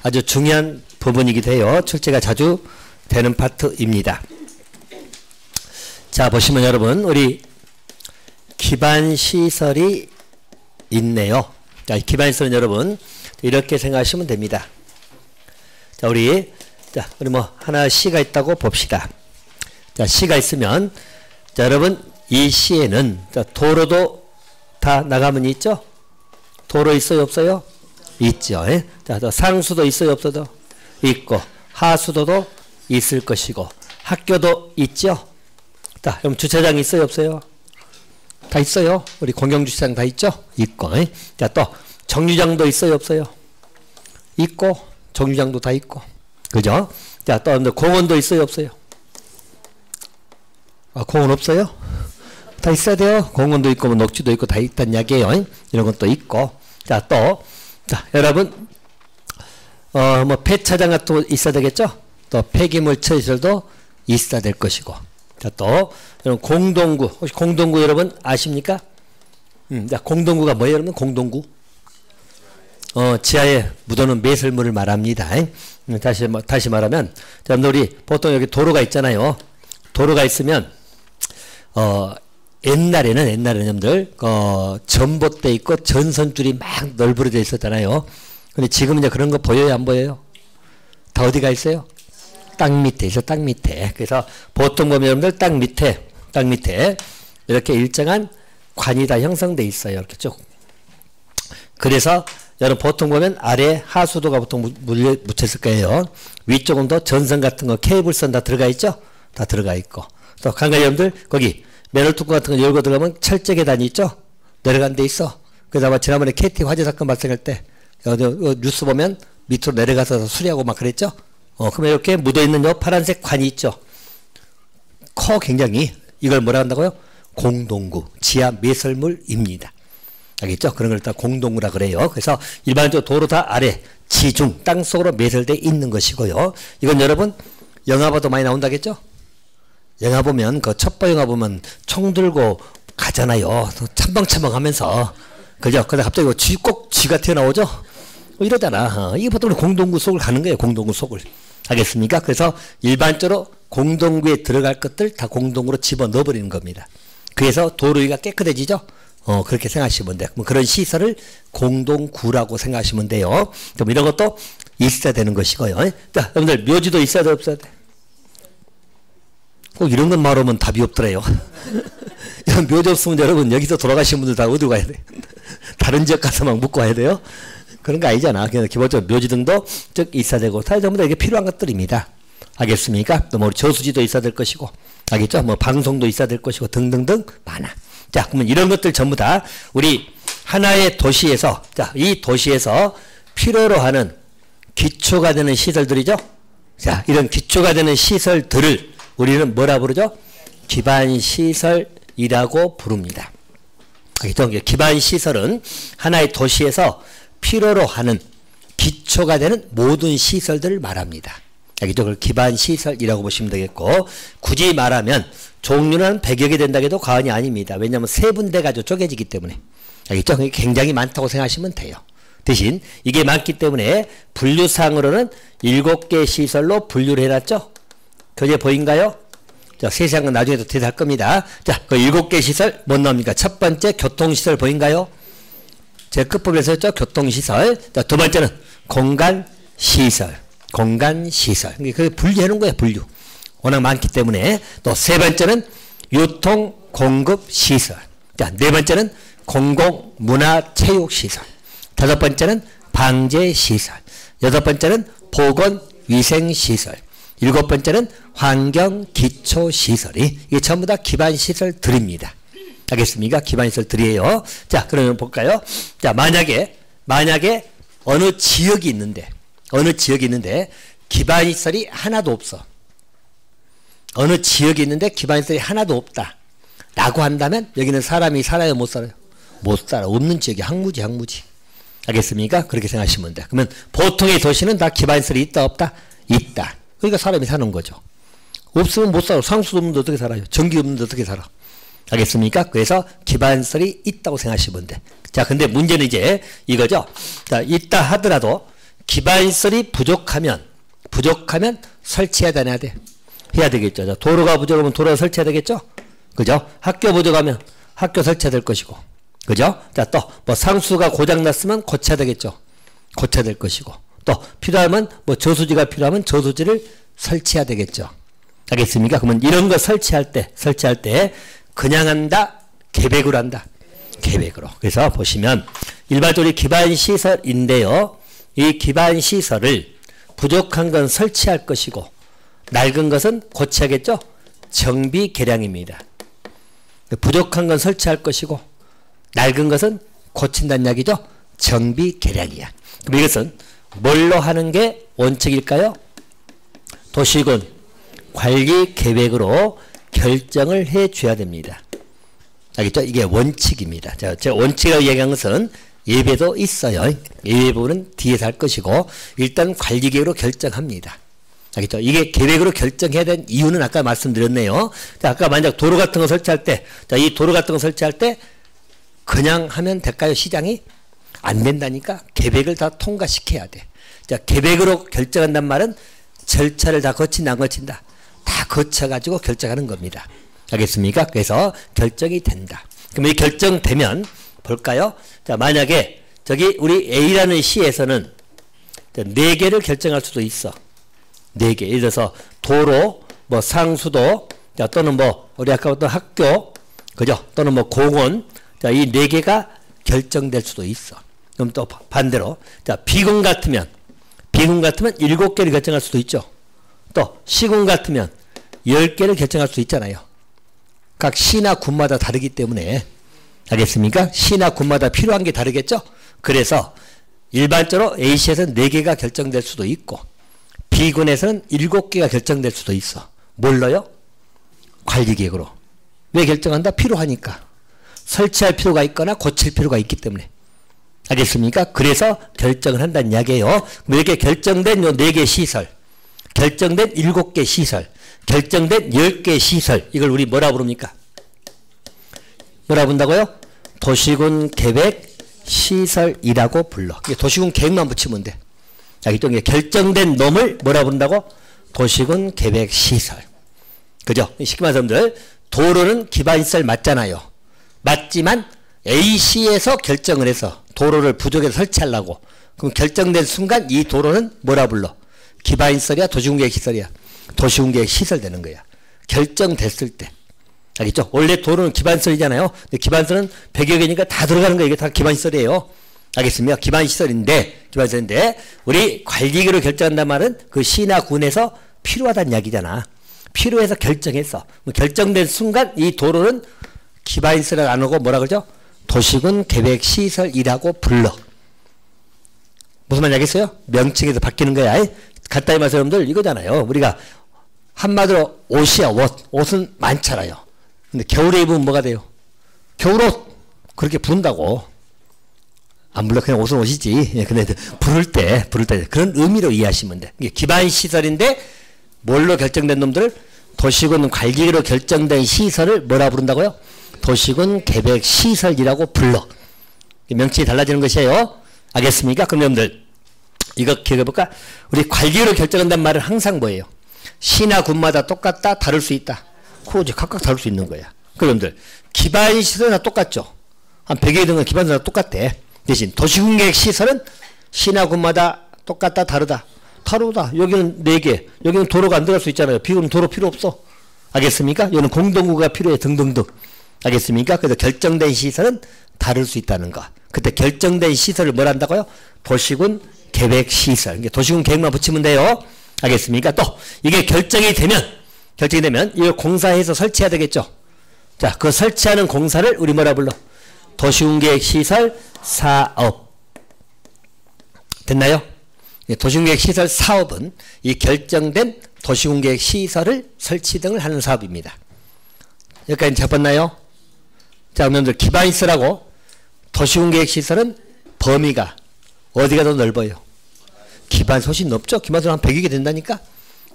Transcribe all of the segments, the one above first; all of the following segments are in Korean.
아주 중요한 부분이기도 해요. 출제가 자주 되는 파트입니다. 자, 보시면 여러분, 우리 기반시설이 있네요. 자, 기반시설은 여러분, 이렇게 생각하시면 됩니다. 자, 우리 뭐, 하나 시가 있다고 봅시다. 자, 시가 있으면, 자, 여러분, 이 시에는, 자, 도로도 다 나가면 있죠? 도로 있어요, 없어요? 있죠. 예? 자, 상수도 있어요, 없어도? 있고, 하수도도 있을 것이고, 학교도 있죠? 자, 그럼 주차장 있어요, 없어요? 다 있어요. 우리 공영주차장 다 있죠? 있고. 예? 자, 또, 정류장도 있어요, 없어요? 있고, 정류장도 다 있고. 그죠? 자, 또, 공원도 있어요, 없어요? 아, 공원 없어요? 다 있어야 돼요. 공원도 있고, 뭐 녹지도 있고, 다 있단 이야기예요. 이런 것도 있고. 자, 또, 자, 여러분, 뭐, 폐차장 같은 거 있어야 되겠죠? 또, 폐기물 처리시설도 있어야 될 것이고. 자, 또, 여러분, 공동구. 혹시 공동구 여러분 아십니까? 자, 공동구가 뭐예요, 여러분? 공동구? 지하에 묻어놓은 매설물을 말합니다. 다시 말하면, 자, 우리 보통 여기 도로가 있잖아요. 도로가 있으면, 옛날에는 여러분들, 전봇대 있고 전선줄이 막 널브러져 있었잖아요. 근데 지금 이제 그런 거 보여요, 안 보여요? 다 어디가 있어요? 땅 밑에 있어, 땅 밑에. 그래서 보통 보면 여러분들 땅 밑에 이렇게 일정한 관이 다 형성돼 있어요. 이렇게 쭉. 그래서 여러분 보통 보면 아래 하수도가 보통 묻혔을 거예요. 위쪽은 더 전선 같은 거, 케이블선 다 들어가 있죠? 다 들어가 있고. 또 간간히 여러분들 거기 매널 뚜껑 같은 거 열고 들어가면 철제 계단이 있죠? 내려간 데 있어. 그래서 아마 지난번에 KT 화재 사건 발생할 때 뉴스 보면 밑으로 내려가서 수리하고 막 그랬죠? 그러면 이렇게 묻어있는 요 파란색 관이 있죠? 굉장히 이걸 뭐라 한다고요? 공동구, 지하 매설물입니다. 알겠죠? 그런 걸 다 공동구라 그래요. 그래서 일반적으로 도로 다 아래, 지중, 땅속으로 매설되어 있는 것이고요. 이건 여러분 영화 봐도 많이 나온다겠죠? 영화 보면 그 첩보 영화 보면 총 들고 가잖아요. 첨벙첨벙 하면서. 그죠? 근데 갑자기 꼭 쥐가 튀어나오죠? 이러잖아. 이게 보통 공동구 속을 가는 거예요. 공동구 속을. 알겠습니까? 그래서 일반적으로 공동구에 들어갈 것들 다 공동구로 집어넣어 버리는 겁니다. 그래서 도로 위가 깨끗해지죠? 그렇게 생각하시면 돼요. 그런 시설을 공동구라고 생각하시면 돼요. 그럼 이런 것도 있어야 되는 것이고요. 자, 여러분들 묘지도 있어야 돼, 없어야 돼? 꼭 이런 것 말하면 답이 없더래요. 이런 묘지 없으면 여러분 여기서 돌아가신 분들 다 어디로 가야 돼? 다른 지역 가서 막 묵고 와야 돼요? 그런 거 아니잖아. 그냥 기본적으로 묘지 등도 쭉 있어야 되고, 다 전부 다 이게 필요한 것들입니다. 알겠습니까? 또 뭐 저수지도 있어야 될 것이고, 알겠죠? 뭐 방송도 있어야 될 것이고, 등등등 많아. 자, 그러면 이런 것들 전부 다 우리 하나의 도시에서, 자, 이 도시에서 필요로 하는 기초가 되는 시설들이죠? 자, 이런 기초가 되는 시설들을 우리는 뭐라 부르죠? 기반시설이라고 부릅니다. 알겠죠? 기반시설은 하나의 도시에서 필요로 하는 기초가 되는 모든 시설들을 말합니다. 알겠죠? 그걸 기반시설이라고 보시면 되겠고, 굳이 말하면 종류는 100여 개 된다 해도 과언이 아닙니다. 왜냐하면 세분돼 가지고 쪼개지기 때문에. 알겠죠? 굉장히 많다고 생각하시면 돼요. 대신 이게 많기 때문에 분류상으로는 7개 시설로 분류를 해놨죠? 교재 보인가요? 자, 세세한 건 나중에 또 대답할 겁니다. 자, 그 7개 시설 뭐 나옵니까? 첫 번째 교통시설 보인가요? 제 끝부분에서 했죠? 교통시설. 자, 두 번째는 공간시설. 공간시설. 그게 분류해 놓은 거예요, 분류. 워낙 많기 때문에. 또 세 번째는 유통공급시설. 자, 네 번째는 공공문화체육시설. 다섯 번째는 방제시설. 여섯 번째는 보건위생시설. 일곱 번째는 환경기초시설이, 이게 전부 다 기반시설들입니다. 알겠습니까? 기반시설들이에요. 자, 그러면 볼까요? 자, 만약에 어느 지역이 있는데 기반시설이 하나도 없어. 어느 지역이 있는데 기반시설이 하나도 없다 라고 한다면 여기는 사람이 살아요, 못 살아요? 못 살아. 없는 지역이 항무지. 알겠습니까? 그렇게 생각하시면 돼. 그러면 보통의 도시는 다 기반시설이 있다, 없다? 있다. 그러니까 사람이 사는 거죠. 없으면 못 살아. 상수도 없는데 어떻게 살아요? 전기 없는데 어떻게 살아? 알겠습니까? 그래서 기반시설이 있다고 생각하시면 돼. 자, 근데 문제는 이제 이거죠. 자, 있다 하더라도 기반시설이 부족하면 설치해야 되나 돼? 해야 되겠죠. 도로가 부족하면 도로 설치해야 되겠죠? 그죠? 학교 부족하면 학교 설치해야 될 것이고. 그죠? 자, 또, 뭐 상수가 고장났으면 고쳐야 되겠죠? 고쳐야 될 것이고. 또, 필요하면, 뭐 저수지가 필요하면 저수지를 설치해야 되겠죠? 알겠습니까? 그러면 이런 거 설치할 때, 그냥 한다, 계획으로 한다. 계획으로. 그래서 보시면, 일반적으로 기반시설인데요. 이 기반시설을 부족한 건 설치할 것이고, 낡은 것은 고쳐야겠죠? 정비 개량입니다. 부족한 건 설치할 것이고, 낡은 것은 고친다는 이야기죠? 정비 개량이야. 그럼 이것은 뭘로 하는 게 원칙일까요? 도시군 관리 계획으로 결정을 해 줘야 됩니다. 알겠죠? 이게 원칙입니다. 제가 원칙이라고 얘기한 것은 예배도 있어요. 예배 부분은 뒤에서 할 것이고 일단 관리 계획으로 결정합니다. 알겠죠? 이게 계획으로 결정해야 되는 이유는 아까 말씀드렸네요. 자, 아까 만약 도로 같은 거 설치할 때, 자, 이 도로 같은 거 설치할 때 그냥 하면 될까요? 시장이? 안 된다니까 계획을 다 통과시켜야 돼. 자, 계획으로 결정한단 말은 절차를 다 거친다, 안 거친다? 다 거쳐가지고 결정하는 겁니다. 알겠습니까? 그래서 결정이 된다. 그럼 이 결정되면 볼까요? 자, 만약에 저기 우리 A라는 시에서는 4개를 결정할 수도 있어. 4개. 예를 들어서 도로, 뭐 상수도, 자, 또는 뭐 우리 아까 어떤 학교, 그죠? 또는 뭐 공원, 자, 이 4개가 결정될 수도 있어. 그럼 또 반대로, 자, 비군 같으면 7개를 결정할 수도 있죠. 또 시군 같으면 10개를 결정할 수 있잖아요. 각 시나 군마다 다르기 때문에. 알겠습니까? 시나 군마다 필요한 게 다르겠죠? 그래서 일반적으로 A시에서는 4개가 결정될 수도 있고 B군에서는 7개가 결정될 수도 있어. 뭘로요? 관리계획으로. 왜 결정한다? 필요하니까. 설치할 필요가 있거나 고칠 필요가 있기 때문에. 알겠습니까? 그래서 결정을 한다는 이야기예요. 이렇게 결정된 요 4개 시설, 결정된 7개 시설, 결정된 10개 시설, 이걸 우리 뭐라 부릅니까? 뭐라 부른다고요? 도시군 계획 시설이라고 불러. 도시군 계획만 붙이면 돼. 알겠죠? 결정된 놈을 뭐라 부른다고? 도시군 계획 시설. 그죠? 쉽게 말해서 여러분들, 도로는 기반시설 맞잖아요. 맞지만 A시에서 결정을 해서 도로를 부족해서 설치하려고. 그럼 결정된 순간 이 도로는 뭐라 불러? 기반시설이야? 도시군계획시설이야? 도시군계획시설 되는 거야. 결정됐을 때. 알겠죠? 원래 도로는 기반시설이잖아요. 근데 기반시설은 100여 개니까 다 들어가는 거예요. 이게 다 기반시설이에요. 알겠습니까? 기반시설인데 우리 관리계획으로 결정한단 말은 그 시나 군에서 필요하다는 이야기잖아. 필요해서 결정했어. 결정된 순간 이 도로는 기반시설을 안 하고 뭐라 그러죠? 도시군 계획시설이라고 불러. 무슨 말인지 알겠어요? 명칭에서 바뀌는 거야. 간단히 말해서 여러분들 이거잖아요. 우리가 한마디로 옷이야. 옷은 많잖아요. 근데 겨울에 입으면 뭐가 돼요? 겨울옷 그렇게 부른다고. 안 불러. 그냥 옷은 옷이지. 근데 부를 때 그런 의미로 이해하시면 돼. 이게 기반시설인데 뭘로 결정된 놈들을 도시군 관리로 결정된 시설을 뭐라 부른다고요? 도시군 계획시설이라고 불러. 명칭이 달라지는 것이에요. 알겠습니까? 그럼 여러분들 이거 기억해볼까? 우리 관리로 결정한다는 말은 항상 뭐예요? 시나 군마다 똑같다? 다를 수 있다? 그거지. 각각 다를 수 있는 거야. 그럼 여러분들 기반시설은 다 똑같죠? 한 100개 된 건 기반시설 다 똑같대. 대신 도시군 계획시설은 시나 군마다 똑같다? 다르다? 다르다. 여기는 4개. 여기는 도로가 안 들어갈 수 있잖아요. 비구는 도로 필요 없어. 알겠습니까? 여기는 공동구가 필요해. 등등등. 알겠습니까? 그래서 결정된 시설은 다를 수 있다는 거. 그때 결정된 시설을 뭘 한다고요? 도시군 계획시설. 도시군 계획만 붙이면 돼요. 알겠습니까? 또 이게 결정이 되면 이걸 공사해서 설치해야 되겠죠. 자, 그 설치하는 공사를 우리 뭐라 불러? 도시군 계획시설 사업. 됐나요? 도시군계획시설 사업은 이 결정된 도시군계획시설을 설치 등을 하는 사업입니다. 여기까지 잡았나요? 자, 여러분들 기반시설하고 도시군계획시설은 범위가 어디가 더 넓어요? 기반시설 훨씬 넓죠? 기반시설 한 100여 개 된다니까?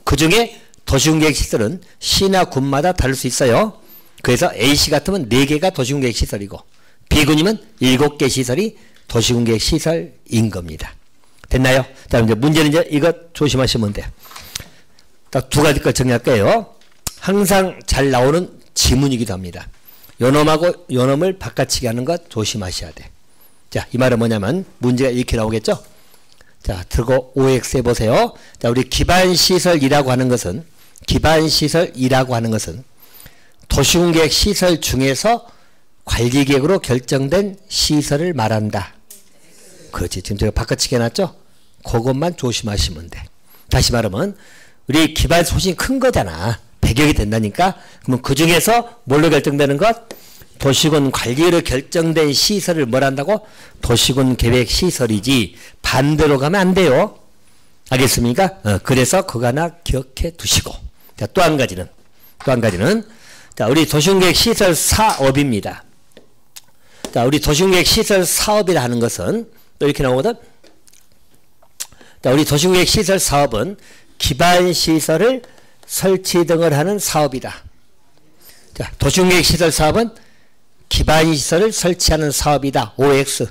그 중에 도시군계획시설은 시나 군마다 다를 수 있어요. 그래서 A시 같으면 4개가 도시군계획시설이고 B군이면 7개 시설이 도시군계획시설인 겁니다. 됐나요? 자, 이제 문제는 이제 이거 조심하시면 돼. 딱 두 가지 걸 정리할 거예요. 항상 잘 나오는 지문이기도 합니다. 요놈하고 요놈을 바꿔치기 하는 것 조심하셔야 돼. 자, 이 말은 뭐냐면 문제가 이렇게 나오겠죠? 자, 들고 OX 해보세요. 자, 우리 기반시설이라고 하는 것은 도시공계획 시설 중에서 관리계획으로 결정된 시설을 말한다. 그렇지. 지금 제가 바꿔치기 해놨죠? 그것만 조심하시면 돼. 다시 말하면 우리 기반 소신이 큰 거잖아. 100억이 된다니까. 그러면 그 중에서 뭘로 결정되는 것? 도시군 관리로 결정된 시설을 뭘 한다고? 도시군 계획 시설이지 반대로 가면 안 돼요. 알겠습니까? 그래서 그거 하나 기억해 두시고. 자, 또 한 가지는 자, 우리 도시군계획 시설 사업입니다. 자, 우리 도시군계획 시설 사업이라 하는 것은 또 이렇게 나오거든. 자, 우리 도시군계획 시설 사업은 기반시설을 설치 등을 하는 사업이다. 자, 도시공계획 시설 사업은 기반시설을 설치하는 사업이다. OX.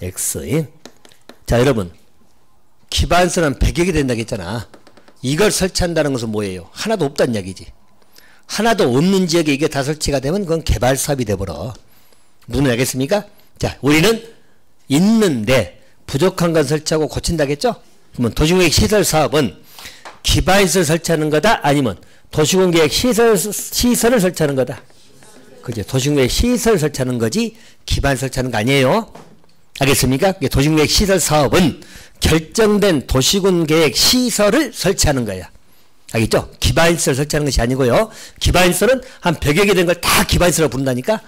X. 자, 여러분. 기반시설은 100억이 된다고 했잖아. 이걸 설치한다는 것은 뭐예요? 하나도 없다는 이야기지. 하나도 없는 지역에 이게 다 설치가 되면 그건 개발 사업이 돼버려. 무슨 알겠습니까? 자, 우리는 있는데 부족한 건 설치하고 고친다겠죠? 그러면 도시공계획 시설 사업은 기반시설 설치하는 거다? 아니면 도시공계획 시설을 설치하는 거다? 그죠? 도시공계획 시설 설치하는 거지 기반 설치하는 거 아니에요. 알겠습니까? 도시공계획 시설 사업은 결정된 도시군계획 시설을 설치하는 거야. 알겠죠? 기반시설 설치하는 것이 아니고요. 기반시설은 한 100여 개 된 걸 다 기반시설로 부른다니까?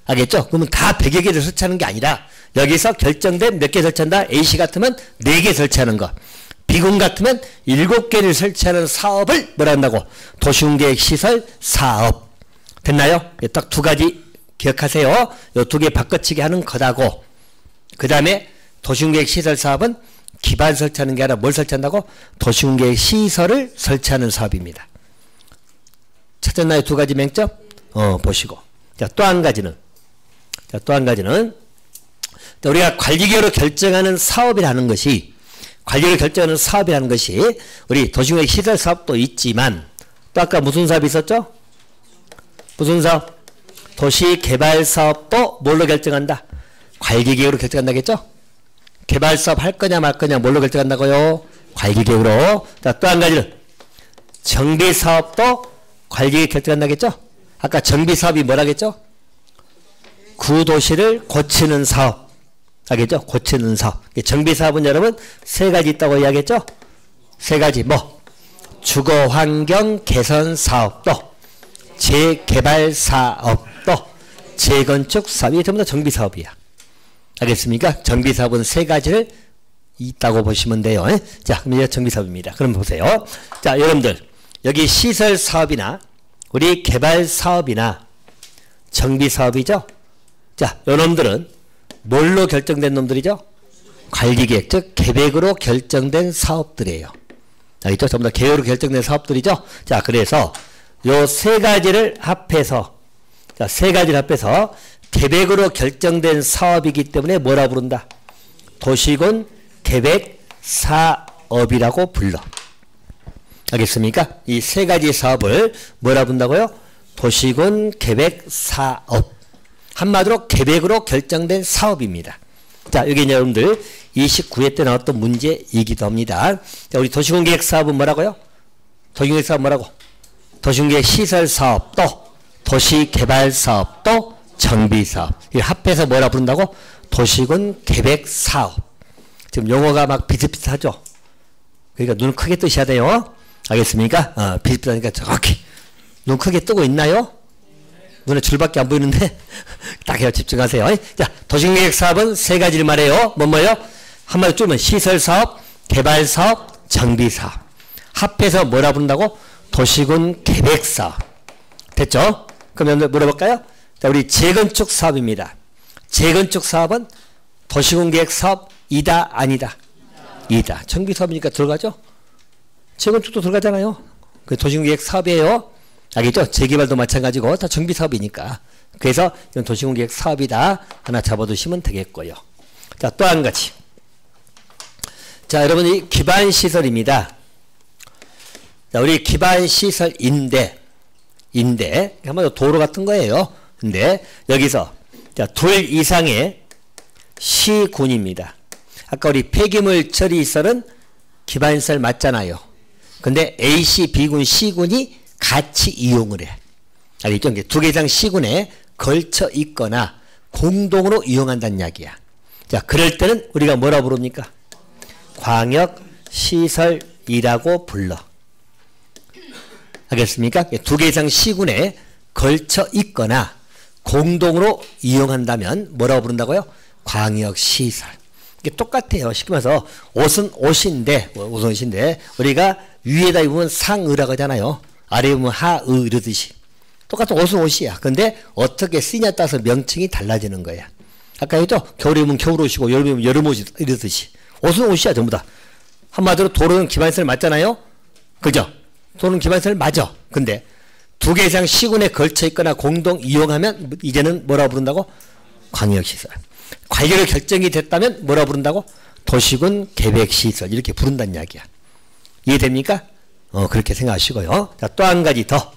알겠죠? 그러면 다 100여 개를 설치하는 게 아니라 여기서 결정된 몇 개 설치한다? A씨 같으면 4개 설치하는 거. B군 같으면 7개를 설치하는 사업을 뭐라 한다고? 도시군계획 시설 사업. 됐나요? 딱 두 가지 기억하세요. 요 두 개 바꿔치기 하는 거다고. 그 다음에 도시군계획 시설 사업은 기반 설치하는 게 아니라 뭘 설치한다고? 도시군계획 시설을 설치하는 사업입니다. 찾았나요? 두 가지 맹점? 보시고. 자, 또 한 가지는 우리가 관리계획으로 결정하는 사업이라는 것이 우리 도시공계획 시설 사업도 있지만 또 아까 무슨 사업이 있었죠? 무슨 사업? 도시개발 사업도 뭘로 결정한다? 관리계획으로 결정한다겠죠? 개발 사업 할 거냐 말 거냐 뭘로 결정한다고요? 관리계획으로. 자, 또 한 가지는 정비 사업도 관리계획 결정한다겠죠? 아까 정비 사업이 뭐라겠죠? 구도시를 고치는 사업. 알겠죠? 고치는 사업. 정비 사업은 여러분 세 가지 있다고 이야기했죠? 세 가지 뭐? 주거환경 개선 사업도, 재개발 사업도, 재건축 사업이 전부 다 정비 사업이야. 알겠습니까? 정비 사업은 세 가지를 있다고 보시면 돼요. 자, 그럼 이제 정비 사업입니다. 그럼 보세요. 자, 여러분들 여기 시설 사업이나 우리 개발 사업이나 정비 사업이죠? 자, 요놈들은 뭘로 결정된 놈들이죠? 관리계획, 즉 계획으로 결정된 사업들이에요. 알겠죠? 전부 다 계획으로 결정된 사업들이죠? 자, 그래서 요 세 가지를 합해서 계획으로 결정된 사업이기 때문에 뭐라 부른다? 도시군 계획 사업이라고 불러. 알겠습니까? 이 세 가지 사업을 뭐라 부른다고요? 도시군 계획 사업. 한마디로 계획으로 결정된 사업입니다. 자, 여기 이제 여러분들 29회 때 나왔던 문제이기도 합니다. 자, 우리 도시군계획 사업은 뭐라고요? 도시군계획 사업 뭐라고? 도시군계획 시설 사업도, 도시개발 사업도, 정비 사업. 이 합해서 뭐라 부른다고? 도시군 계획 사업. 지금 용어가 막 비슷비슷하죠? 그러니까 눈을 크게 뜨셔야 돼요. 알겠습니까? 비슷비슷하니까 정확히. 눈 크게 뜨고 있나요? 눈에 줄밖에 안 보이는데 딱 해요. 집중하세요. 자, 도시계획 사업은 세 가지를 말해요. 뭐예요? 한마디로 쪼면 시설사업, 개발사업, 정비사업. 합해서 뭐라 부른다고? 도시군 계획사업. 됐죠? 그러면 물어볼까요? 자, 우리 재건축 사업입니다. 재건축 사업은 도시군 계획 사업이다, 아니다? 이다. 정비사업이니까 들어가죠? 재건축도 들어가잖아요. 그 도시군 계획 사업이에요. 알겠죠? 재개발도 마찬가지고 다 정비사업이니까. 그래서 이건 도시공계획 사업이다. 하나 잡아두시면 되겠고요. 자, 또 한 가지. 자, 여러분, 이 기반시설입니다. 자, 우리 기반시설인데, 한마디로 도로 같은 거예요. 근데, 여기서, 자, 둘 이상의 시군입니다. 아까 우리 폐기물 처리시설은 기반시설 맞잖아요. 근데 A씨, B군, C군이 같이 이용을 해. 알겠죠? 두 개 이상 C군에 걸쳐 있거나 공동으로 이용한다는 이야기야. 자, 그럴 때는 우리가 뭐라 부릅니까? 광역시설이라고 불러. 알겠습니까? 두 개 이상 C군에 걸쳐 있거나 공동으로 이용한다면 뭐라고 부른다고요? 광역시설. 이게 똑같아요. 쉽게 말해서 옷은 옷인데 우리가 위에다 입으면 상의라고 하잖아요. 아래에 입으면 하의 이러듯이. 똑같은 옷은 옷이야. 근데 어떻게 쓰냐에 따라서 명칭이 달라지는 거야. 아까 했죠? 겨울에 입으면 겨울옷이고 여름에 입으면 여름옷이 이러듯이. 옷은 옷이야 전부 다. 한마디로 도로는 기반시설 맞잖아요. 그죠? 도로는 기반시설 맞아. 근데 두 개 이상 시군에 걸쳐 있거나 공동 이용하면 이제는 뭐라고 부른다고? 광역시설. 관리로 결정이 됐다면 뭐라고 부른다고? 도시군 계획시설 이렇게 부른다는 이야기야. 이해됩니까? 그렇게 생각하시고요. 자, 또 한 가지 더.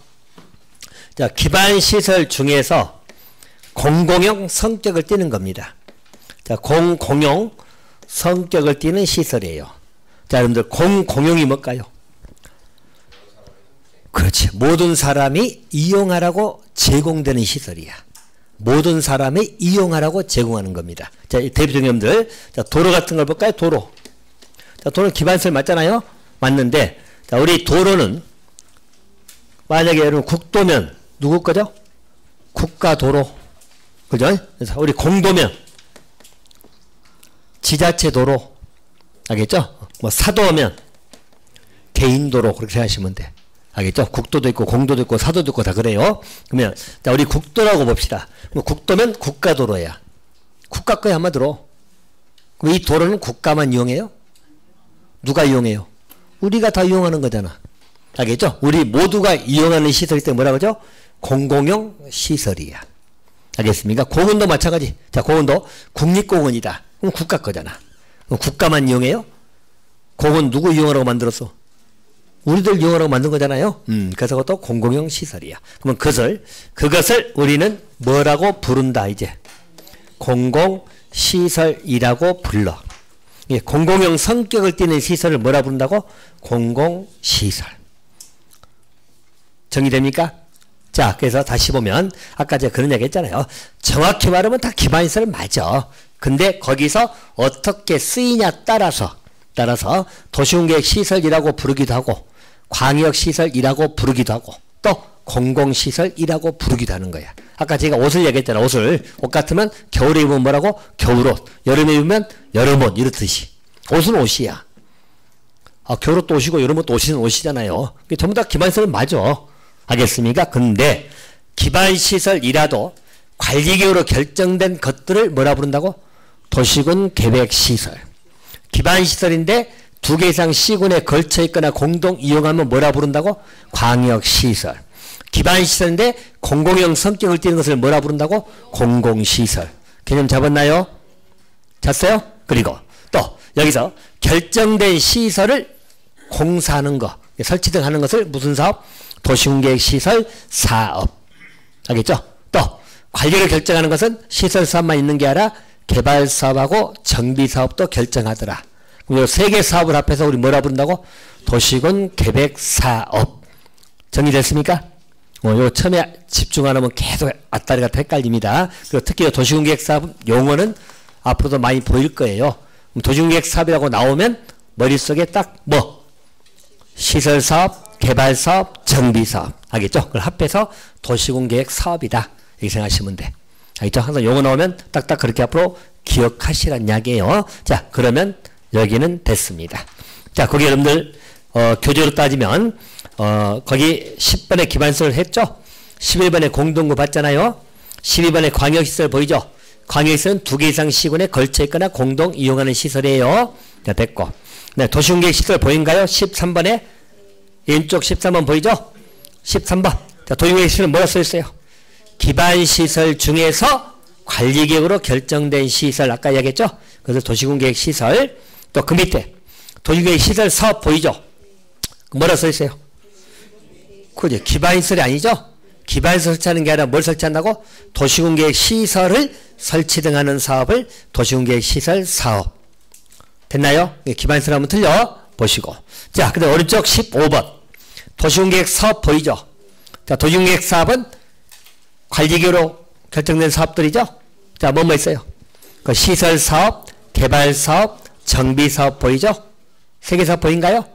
자, 기반시설 중에서 공공용 성격을 띠는 겁니다. 자, 공공용 성격을 띠는 시설이에요. 자, 여러분들 공공용이 뭘까요? 그렇지. 모든 사람이 이용하라고 제공되는 시설이야. 모든 사람이 이용하라고 제공하는 겁니다. 자, 대표적인 여러분들, 자, 도로 같은 걸 볼까요? 도로. 자, 도로는 기반시설 맞잖아요? 맞는데, 자, 우리 도로는, 만약에 여러분 국도면, 누구 거죠? 국가도로. 그죠? 그래서 우리 공도면, 지자체 도로. 알겠죠? 뭐 사도면, 개인도로. 그렇게 생각하시면 돼. 알겠죠? 국도도 있고 공도도 있고 사도도 있고 다 그래요. 그러면 자, 우리 국도라고 봅시다. 국도면 국가도로야. 국가 거야 한마디로. 그럼 이 도로는 국가만 이용해요? 누가 이용해요? 우리가 다 이용하는 거잖아. 알겠죠? 우리 모두가 이용하는 시설일 때 뭐라고 하죠? 공공용 시설이야. 알겠습니까? 공원도 마찬가지. 자, 공원도 국립공원이다. 그럼 국가 거잖아. 그럼 국가만 이용해요? 공원 누구 이용하라고 만들었어? 우리들 이용하라고 만든 거잖아요. 그래서 그것도 공공용 시설이야. 그러면 그것을 우리는 뭐라고 부른다 이제? 공공시설이라고 불러. 예, 공공용 성격을 띠는 시설을 뭐라 부른다고? 공공시설. 정리됩니까? 자, 그래서 다시 보면 아까 제가 그런 이야기 했잖아요. 정확히 말하면 다 기반시설 맞아. 근데 거기서 어떻게 쓰이냐 따라서 도시공계획시설이라고 부르기도 하고 광역시설이라고 부르기도 하고 또 공공시설이라고 부르기도 하는 거야. 아까 제가 옷을 얘기했잖아. 옷 같으면 겨울에 입으면 뭐라고? 겨울옷. 여름에 입으면 여름옷 이렇듯이. 옷은 옷이야. 겨울옷도 옷이고 여름옷도 옷이잖아요. 전부 다 기반시설 맞아. 알겠습니까? 근데 기반시설이라도 관리계획으로 결정된 것들을 뭐라 부른다고? 도시군 계획시설. 기반시설인데 두 개 이상 C군에 걸쳐 있거나 공동 이용하면 뭐라 부른다고? 광역시설. 기반시설인데 공공용 성격을 띠는 것을 뭐라 부른다고? 공공시설. 개념 잡았나요? 잤어요? 그리고 또 여기서 결정된 시설을 공사하는 거, 설치 등 하는 것을 무슨 사업? 도시공계획시설 사업. 알겠죠? 또 관리를 결정하는 것은 시설 사업만 있는 게 아니라 개발 사업하고 정비 사업도 결정하더라. 이 세 개 사업을 합해서 우리 뭐라 부른다고? 도시군 계획 사업. 정리됐습니까? 요 처음에 집중 안 하면 계속 앞다리가 헷갈립니다. 그리고 특히 도시군 계획 사업 용어는 앞으로도 많이 보일 거예요. 도시군 계획 사업이라고 나오면 머릿속에 딱 뭐? 시설 사업, 개발 사업, 정비 사업. 알겠죠? 그걸 합해서 도시군 계획 사업이다. 이렇게 생각하시면 돼. 알겠죠? 항상 용어 나오면 딱딱 그렇게 앞으로 기억하시란 이야기예요. 자, 그러면 여기는 됐습니다. 자, 거기 여러분들 교재로 따지면 거기 10번에 기반시설 했죠? 11번에 공동구 봤잖아요? 12번에 광역시설 보이죠? 광역시설은 두 개 이상 시군에 걸쳐 있거나 공동 이용하는 시설이에요. 자, 됐고. 네, 도시공계획시설 보인가요? 13번에 왼쪽 13번 보이죠? 13번. 자, 도시공계획시설은 뭐라 써있어요? 기반시설 중에서 관리계획으로 결정된 시설 아까 이야기했죠? 그래서 도시공계획시설 또 그 밑에 도시공계획 시설 사업 보이죠? 뭐라 써 있어요? 그죠? 기반시설이 아니죠? 기반시설 설치하는 게 아니라 뭘 설치한다고? 도시공계획 시설을 설치 등 하는 사업을 도시공계획 시설 사업. 됐나요? 기반시설 하면 틀려 보시고. 자, 근데 오른쪽 15번. 도시공계획 사업 보이죠? 자, 도시공계획 사업은 관리기구로 결정된 사업들이죠? 자, 뭐뭐 있어요? 그 시설 사업, 개발 사업, 정비 사업 보이죠? 세 개 사업 보인가요?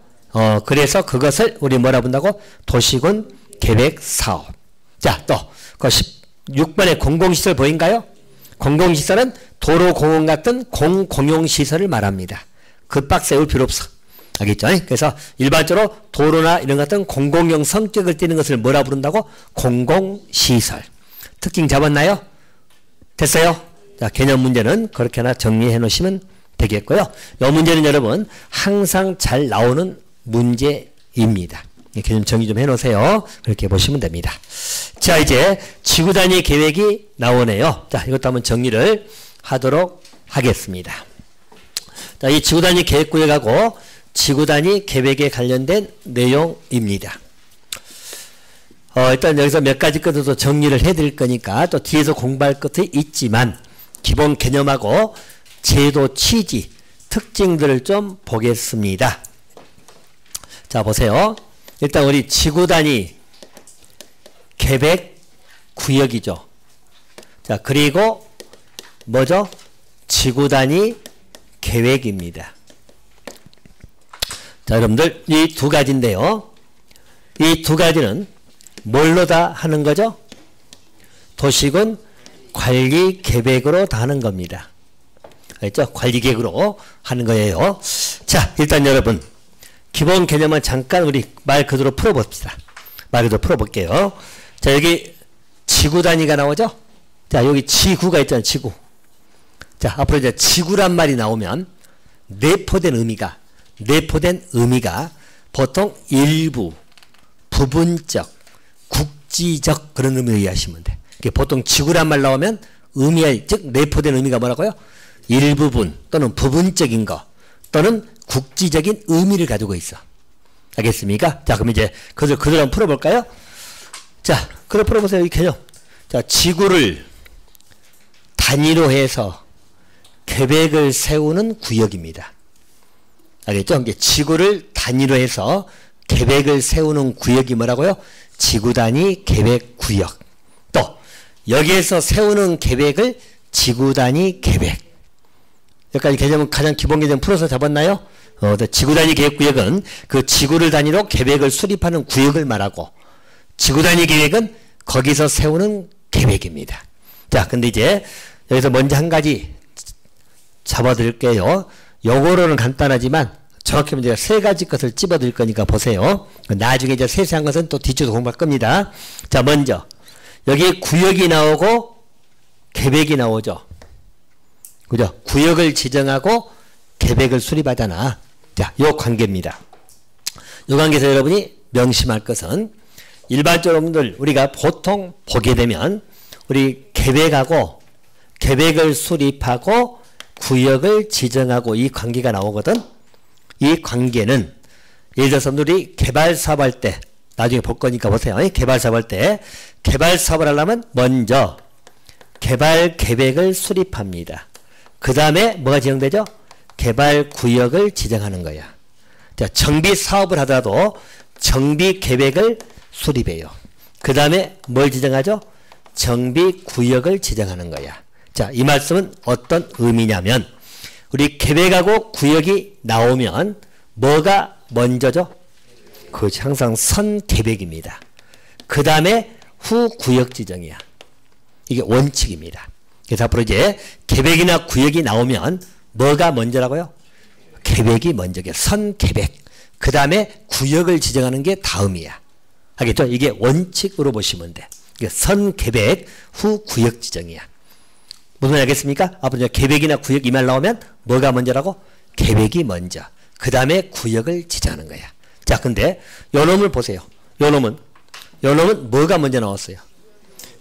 그래서 그것을 우리 뭐라 본다고? 도시군 계획 사업. 자, 또, 그 16번에 공공시설 보인가요? 공공시설은 도로 공원 같은 공공용시설을 말합니다. 그 박스 외울 필요 없어. 알겠죠? 그래서 일반적으로 도로나 이런 같은 공공용 성격을 띠는 것을 뭐라 부른다고? 공공시설. 특징 잡았나요? 됐어요? 자, 개념 문제는 그렇게 하나 정리해 놓으시면 되겠고요. 이 문제는 여러분 항상 잘 나오는 문제입니다. 개념 정리 좀 해 놓으세요. 그렇게 보시면 됩니다. 자, 이제 지구 단위 계획이 나오네요. 자, 이것도 한번 정리를 하도록 하겠습니다. 자, 이 지구 단위 계획 구역하고 지구 단위 계획에 관련된 내용입니다. 일단 여기서 몇 가지 것도 정리를 해드릴 거니까 또 뒤에서 공부할 것이 있지만 기본 개념하고 제도 취지, 특징들을 좀 보겠습니다. 자, 보세요. 일단 우리 지구 단위 계획 구역이죠. 자, 그리고 뭐죠? 지구 단위 계획입니다. 자, 여러분들 이 두 가지인데요. 이 두 가지는 뭘로 다 하는 거죠? 도시군 관리 계획으로 다 하는 겁니다. 알겠죠? 관리 계획으로 하는 거예요. 자, 일단 여러분 기본 개념은 잠깐 우리 말 그대로 풀어봅시다. 말 그대로 풀어볼게요. 자, 여기 지구 단위가 나오죠? 자, 여기 지구가 있잖아요. 지구. 자, 앞으로 이제 지구란 말이 나오면 내포된 의미가 보통 일부, 부분적, 국지적 그런 의미로 이해하시면 돼. 보통 지구란 말 나오면 의미, 즉 내포된 의미가 뭐라고요? 일부분 또는 부분적인 거 또는 국지적인 의미를 가지고 있어. 알겠습니까? 자, 그럼 이제 그대로 한번 풀어볼까요? 자, 그럼 풀어보세요. 이 개념. 자, 지구를 단위로 해서 계획을 세우는 구역입니다. 알겠죠? 이게 지구를 단위로 해서 계획을 세우는 구역이 뭐라고요? 지구 단위 계획 구역. 또 여기에서 세우는 계획을 지구 단위 계획. 여기까지 개념은 가장 기본 개념 풀어서 잡았나요? 지구 단위 계획 구역은 그 지구를 단위로 계획을 수립하는 구역을 말하고 지구 단위 계획은 거기서 세우는 계획입니다. 자, 근데 이제 여기서 먼저 한 가지 잡아드릴게요. 요거로는 간단하지만 정확히 제가 세 가지 것을 찝어드릴 거니까 보세요. 나중에 이제 세세한 것은 또 뒤쪽에서 공부할 겁니다. 자, 먼저 여기 구역이 나오고 계획이 나오죠. 그죠? 구역을 지정하고 계획을 수립하잖아. 자, 요 관계입니다. 요 관계에서 여러분이 명심할 것은 일반적으로 우리가 보통 보게 되면 우리 계획하고 계획을 수립하고 구역을 지정하고 이 관계가 나오거든. 이 관계는 예를 들어서 우리 개발 사업할 때 나중에 볼 거니까 보세요. 개발 사업할 때 개발 사업을 하려면 먼저 개발 계획을 수립합니다. 그 다음에 뭐가 지정되죠? 개발 구역을 지정하는 거야. 자, 정비 사업을 하더라도 정비 계획을 수립해요. 그 다음에 뭘 지정하죠? 정비 구역을 지정하는 거야. 자, 이 말씀은 어떤 의미냐면 우리 계획하고 구역이 나오면 뭐가 먼저죠? 그것이 항상 선 계획입니다. 그 다음에 후 구역 지정이야. 이게 원칙입니다. 그래서 앞으로 이제 계획이나 구역이 나오면 뭐가 먼저라고요? 계획이 먼저게 선 계획. 그 다음에 구역을 지정하는 게 다음이야. 알겠죠? 이게 원칙으로 보시면 돼. 선 계획 후 구역 지정이야. 무슨 말 알겠습니까? 앞으로 계획이나 구역 이 말 나오면 뭐가 먼저라고? 계획이 먼저. 그 다음에 구역을 지정하는 거야. 자, 근데 요 놈을 보세요. 요 놈은 뭐가 먼저 나왔어요?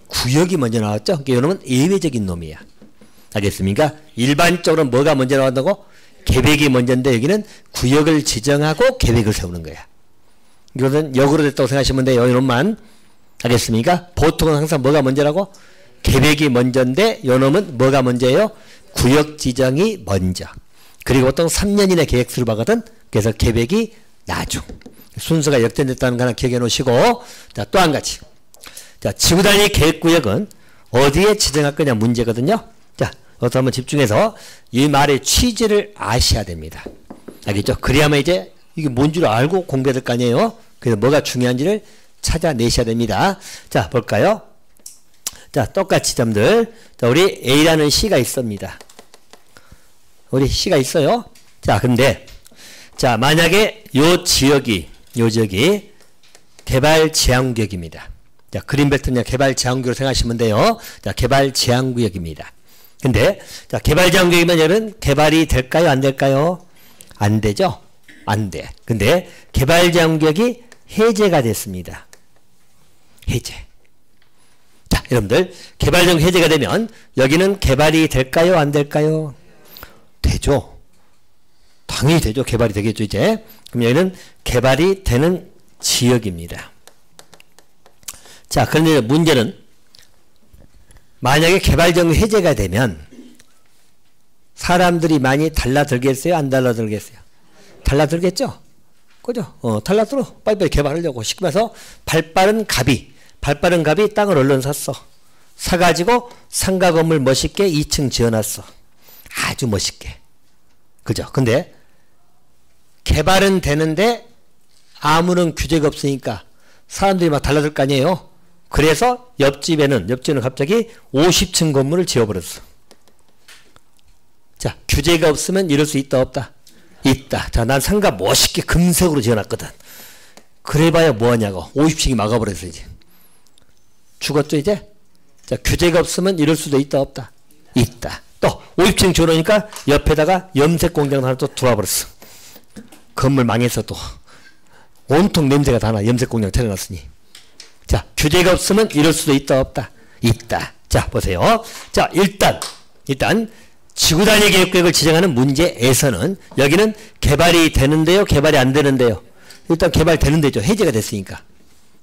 구역이 먼저 나왔죠? 요 놈은 예외적인 놈이야. 알겠습니까? 일반적으로 뭐가 먼저 나온다고? 계획이 먼저인데 여기는 구역을 지정하고 계획을 세우는 거야. 이것은 역으로 됐다고 생각하시면 돼요. 이놈만. 알겠습니까? 보통은 항상 뭐가 먼저라고? 계획이 먼저인데 요놈은 뭐가 먼저예요? 구역 지정이 먼저. 그리고 보통 3년 이내 계획 수립하거든. 그래서 계획이 나중. 순서가 역전됐다는 거 하나 기억해 놓으시고, 자, 또 한 가지. 자, 지구단위 계획구역은 어디에 지정할 거냐 문제거든요. 자, 여기서 한번 집중해서 이 말의 취지를 아셔야 됩니다. 알겠죠? 그래야만 이제 이게 뭔 줄 알고 공부해야 될 거 아니에요? 그래서 뭐가 중요한지를 찾아내셔야 됩니다. 자, 볼까요? 자, 똑같이 점들. 자, 우리 A라는 시가 있습니다. 우리 시가 있어요. 자, 근데 자, 만약에 요 지역이 개발 제한구역입니다. 자, 그린벨트냐 개발 제한구역으로 생각하시면 돼요. 자, 개발 제한구역입니다. 근데 자, 개발 제한구역이면 여러분 개발이 될까요? 안 될까요? 안 되죠? 안 돼. 근데 개발 제한구역이 해제가 됐습니다. 해제. 자, 여러분들 개발 제한구역 해제가 되면 여기는 개발이 될까요? 안 될까요? 되죠. 당연히 되죠. 개발이 되겠죠, 이제. 그럼 여기는 개발이 되는 지역입니다. 자, 그런데 문제는 만약에 개발정 해제가 되면 사람들이 많이 달라들겠어요? 안 달라들겠어요? 달라들겠죠? 그죠? 달라들어. 빨리빨리 개발하려고 시키면서 발빠른 갑이 땅을 얼른 샀어. 사가지고 상가 건물 멋있게 2층 지어놨어. 아주 멋있게. 그죠? 근데 개발은 되는데 아무런 규제가 없으니까 사람들이 막 달라들 거 아니에요? 그래서 옆집에는 갑자기 50층 건물을 지어버렸어. 자, 규제가 없으면 이럴 수 있다 없다? 있다. 자, 난 상가 멋있게 금색으로 지어놨거든. 그래봐야 뭐하냐고. 50층이 막아버렸어 이제. 죽었죠 이제? 자, 규제가 없으면 이럴 수도 있다 없다? 있다. 또 50층 지어놓으니까 옆에다가 염색 공장 하나 또 들어와버렸어. 건물 망해서 또 온통 냄새가 다 나. 염색 공장 차려놨으니. 자, 규제가 없으면 이럴 수도 있다 없다? 있다. 자, 보세요. 자, 일단 지구단위 계획구역을 지정하는 문제에서는 여기는 개발이 되는데요, 개발이 안 되는데요. 일단 개발되는 데죠. 해제가 됐으니까.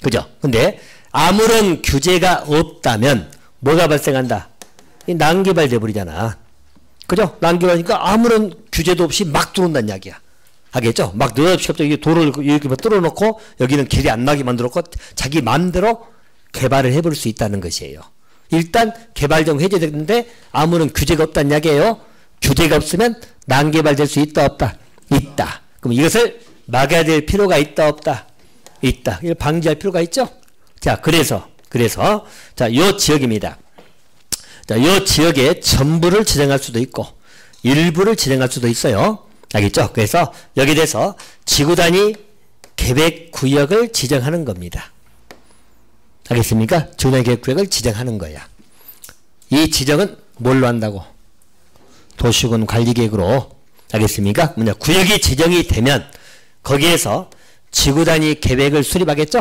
그죠? 근데 아무런 규제가 없다면 뭐가 발생한다? 이 난개발 돼버리잖아. 그죠? 난개발이니까 아무런 규제도 없이 막 들어온다는 이야기야. 알겠죠? 막 느없이 갑자기 도로를 이렇게 뚫어놓고 여기는 길이 안 나게 만들었고 자기 마음대로 개발을 해볼 수 있다는 것이에요. 일단 개발정 해제됐는데 아무런 규제가 없다는 이야기예요. 규제가 없으면 난개발될 수 있다 없다? 있다. 그럼 이것을 막아야 될 필요가 있다 없다? 있다. 이걸 방지할 필요가 있죠? 자, 그래서 자, 요 지역입니다. 자, 요 지역에 전부를 지정할 수도 있고 일부를 지정할 수도 있어요. 알겠죠? 그래서 여기에 대해서 지구단위 계획구역을 지정하는 겁니다. 알겠습니까? 지구단위 계획구역을 지정하는 거야. 이 지정은 뭘로 한다고? 도시군 관리계획으로. 알겠습니까? 뭐냐? 구역이 지정이 되면 거기에서 지구단위 계획을 수립하겠죠?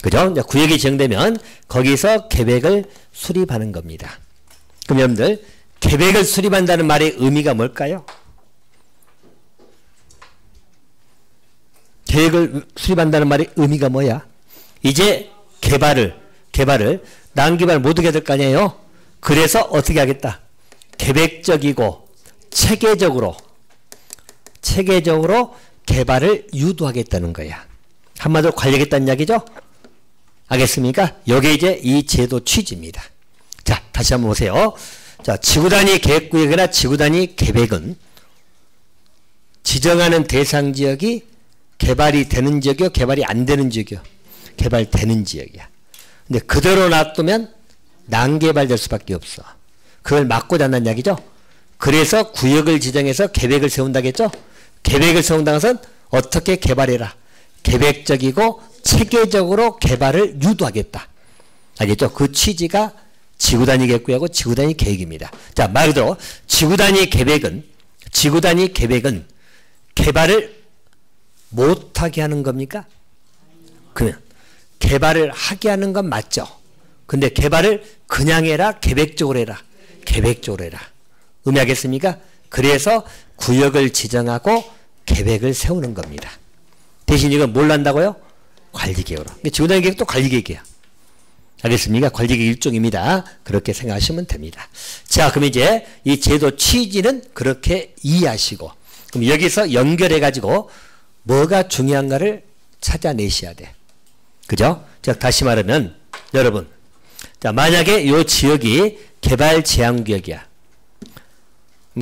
그죠? 구역이 지정되면 거기서 계획을 수립하는 겁니다. 그럼 여러분들 계획을 수립한다는 말의 의미가 뭘까요? 계획을 수립한다는 말의 의미가 뭐야? 이제 개발을 난개발 못하게 될 거 아니에요? 그래서 어떻게 하겠다? 계획적이고 체계적으로 개발을 유도하겠다는 거야. 한마디로 관리하겠다는 이야기죠? 알겠습니까? 이게 이제 이 제도 취지입니다. 자, 다시 한번 보세요. 자, 지구단위 계획구역이나 지구단위 계획은 지정하는 대상 지역이 개발이 되는 지역이요? 개발이 안 되는 지역이요? 개발되는 지역이야. 근데 그대로 놔두면 난개발될 수밖에 없어. 그걸 막고자 한다는 이야기죠? 그래서 구역을 지정해서 계획을 세운다겠죠? 계획을 세운다는 것은 어떻게 개발해라. 계획적이고 체계적으로 개발을 유도하겠다. 알겠죠? 그 취지가 지구단위 계획구역하고 지구단위 계획입니다. 자, 말 그대로 지구단위 계획은 개발을 못하게 하는 겁니까? 그러면 개발을 하게 하는 건 맞죠. 근데 개발을 그냥 해라, 계획적으로 해라. 계획적으로 해라. 의미하겠습니까? 그래서 구역을 지정하고 계획을 세우는 겁니다. 대신 이건 뭘 한다고요? 관리계획으로. 지구단위 계획도 관리계획이야. 알겠습니까? 관리계획 일종입니다. 그렇게 생각하시면 됩니다. 자, 그럼 이제 이 제도 취지는 그렇게 이해하시고, 그럼 여기서 연결해가지고 뭐가 중요한가를 찾아내셔야 돼. 그죠? 자, 다시 말하면 여러분, 자, 만약에 이 지역이 개발제한구역이야.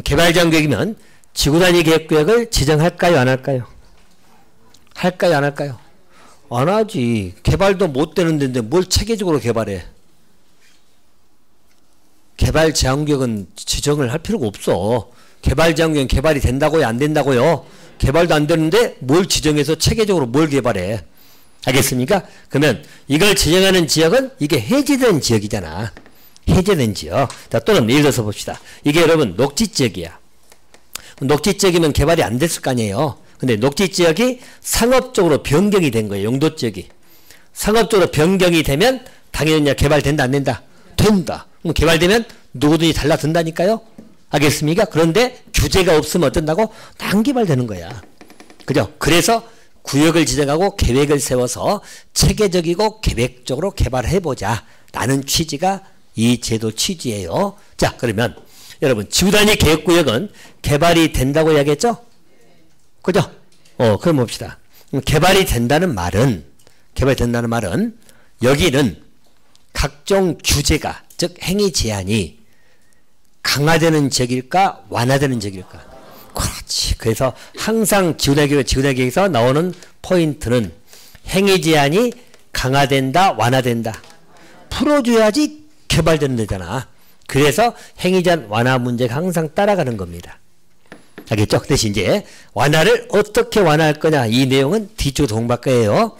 개발제한구역이면 지구단위 계획구역을 지정할까요? 안 할까요? 할까요? 안 할까요? 안 하지. 개발도 못 되는 데인데 뭘 체계적으로 개발해. 개발제한구역은 지정을 할 필요가 없어. 개발제한구역은 개발이 된다고요? 안 된다고요? 개발도 안 되는데 뭘 지정해서 체계적으로 뭘 개발해. 알겠습니까? 그러면 이걸 지정하는 지역은 이게 해제된 지역이잖아. 해제된 지역. 자, 또는 예를 들어서 봅시다. 이게 여러분 녹지지역이야. 녹지지역이면 개발이 안 됐을 거 아니에요. 근데 녹지지역이 상업적으로 변경이 된 거예요. 용도지역이. 상업적으로 변경이 되면 당연히 개발된다 안 된다? 된다. 그럼 개발되면 누구든지 달라든다니까요. 알겠습니까? 그런데 규제가 없으면 어쩐다고? 난개발되는 거야. 그죠? 그래서 구역을 지정하고 계획을 세워서 체계적이고 계획적으로 개발해보자 라는 취지가 이 제도 취지예요. 자, 그러면 여러분 지구단위 계획구역은 개발이 된다고 이야기했죠? 그죠? 그럼 봅시다. 개발이 된다는 말은 여기는 각종 규제가, 즉 행위 제한이 강화되는 지역일까 완화되는 지역일까? 그렇지. 그래서 항상 지구단위계획에서 나오는 포인트는 행위 제한이 강화된다 완화된다. 풀어줘야지 개발되는 데잖아. 그래서 행위 제한 완화 문제가 항상 따라가는 겁니다. 알겠죠? 그 대신 이제 완화를 어떻게 완화할 거냐, 이 내용은 뒤쪽에서 공부할 거예요.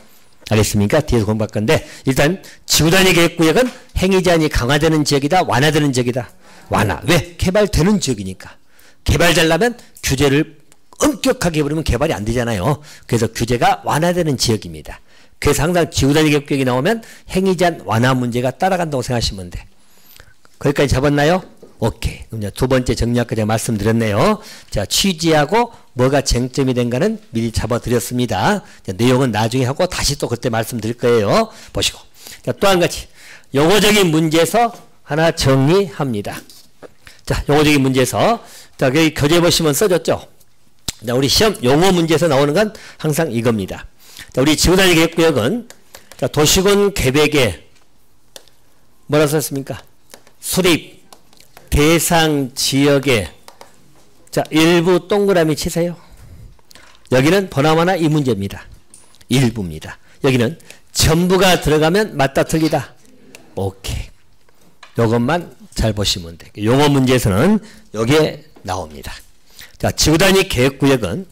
알겠습니까? 뒤에서 공부할 건데 일단 지구단위 계획구역은 행위 제한이 강화되는 지역이다 완화되는 지역이다. 완화. 왜? 개발되는 지역이니까. 개발 잘라면 규제를 엄격하게 해버리면 개발이 안 되잖아요. 그래서 규제가 완화되는 지역입니다. 그래서 항상 지구단위 계획구역이 나오면 행위 제한 완화 문제가 따라간다고 생각하시면 돼. 거기까지 잡았나요? 오케이. 그럼 두 번째 정리할까 제가 말씀드렸네요. 자, 취지하고 뭐가 쟁점이 된가는 미리 잡아드렸습니다. 자, 내용은 나중에 하고 다시 또 그때 말씀드릴 거예요. 보시고. 자, 또 한 가지. 용어적인 문제에서 하나 정리합니다. 자, 용어적인 문제에서 자, 여기 교재 보시면 써졌죠? 자, 우리 시험 용어 문제에서 나오는 건 항상 이겁니다. 자, 우리 지구단위 계획구역은 자, 도시군 계획에 뭐라 썼습니까? 수립 대상 지역에 자, 일부 동그라미 치세요. 여기는 보나마나 이 문제입니다. 일부입니다. 여기는 전부가 들어가면 맞다 틀리다. 오케이. 요것만 잘 보시면 돼요. 용어 문제에서는 여기에 나옵니다. 자, 지구단위 계획구역은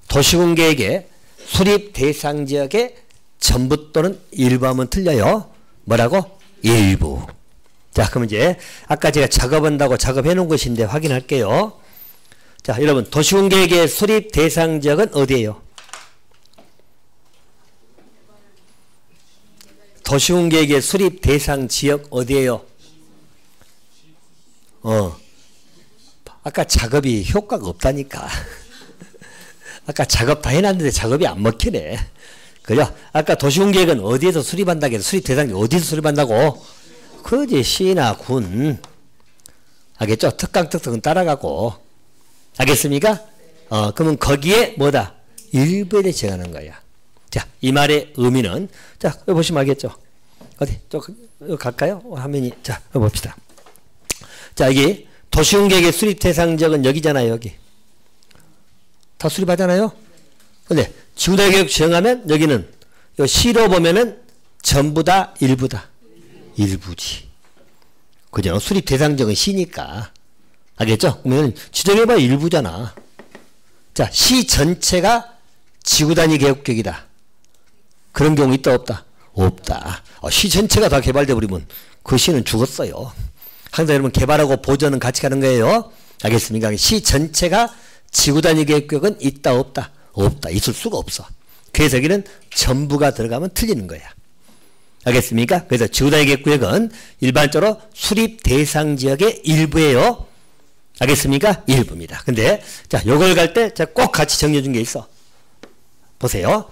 도시군 계획의 수립 대상 지역의 전부 또는 일부 하면 틀려요. 뭐라고? 일부. 자, 그럼 이제 아까 제가 작업한다고 작업해 놓은 것인데 확인할게요. 자, 여러분 도시군 계획의 수립 대상 지역은 어디예요? 도시군 계획의 수립 대상 지역 어디예요? 아까 작업이 효과가 없다니까. 아까 작업 다 해놨는데 작업이 안 먹히네. 그죠? 아까 도시군 계획은 어디에서 수립한다고 해서 수립 대상이 어디서 수립한다고? 그지 시나 군. 알겠죠? 특강특특은 따라가고. 알겠습니까? 그러면 거기에 뭐다? 일부에 대해 정하는 거야. 자, 이 말의 의미는 자, 여기 보시면 알겠죠? 어디? 여기 갈까요? 화면이. 자, 여기 봅시다. 자, 여기 도시군 계획의 수립 대상 지역은 여기잖아요. 여기. 다 수립하잖아요? 근데 지구단위 계획 지정하면 여기는 요 시로 보면은 전부 다 일부다. 일부지. 그죠? 수립 대상 지역은 시니까. 알겠죠? 그러면 지정해봐야 일부잖아. 자, 시 전체가 지구단위 계획구역이다. 그런 경우 있다 없다? 없다. 시 전체가 다 개발돼 버리면 그 시는 죽었어요. 항상 여러분 개발하고 보전은 같이 가는 거예요. 알겠습니까? 시 전체가 지구단위 계획구역은 있다 없다? 없다. 있을 수가 없어. 그래서 여기는 전부가 들어가면 틀리는 거야. 알겠습니까? 그래서 지구단위 계획구역은 일반적으로 수립 대상 지역의 일부예요. 알겠습니까? 일부입니다. 근데 자, 요걸 갈 때 꼭 같이 정리해 준 게 있어. 보세요.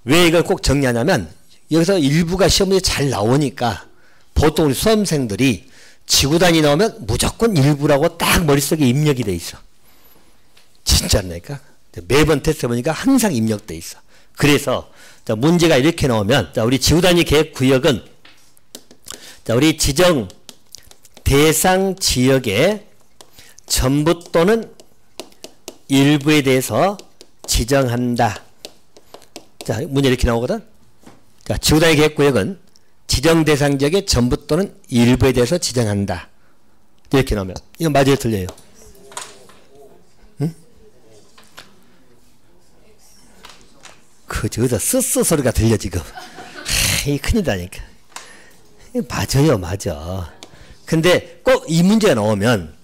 왜 이걸 꼭 정리하냐면 여기서 일부가 시험에 잘 나오니까 보통 우리 수험생들이 지구단위 나오면 무조건 일부라고 딱 머릿속에 입력이 돼 있어. 진짜입니까? 매번 테스트 해보니까 항상 입력돼 있어. 그래서 자, 문제가 이렇게 나오면 자, 우리 지구단위 계획 구역은 자, 우리 지정 대상 지역의 전부 또는 일부에 대해서 지정한다. 자, 문제 이렇게 나오거든. 자, 지구단위 계획구역은 지정 대상 지역의 전부 또는 일부에 대해서 지정한다. 이렇게 나오면 이건 맞아요, 틀려요? 응? 저기서 쓰쓰 소리가 들려 지금. 이 큰일이다니까. 맞아요, 맞아. 근데 꼭 이 문제가 나오면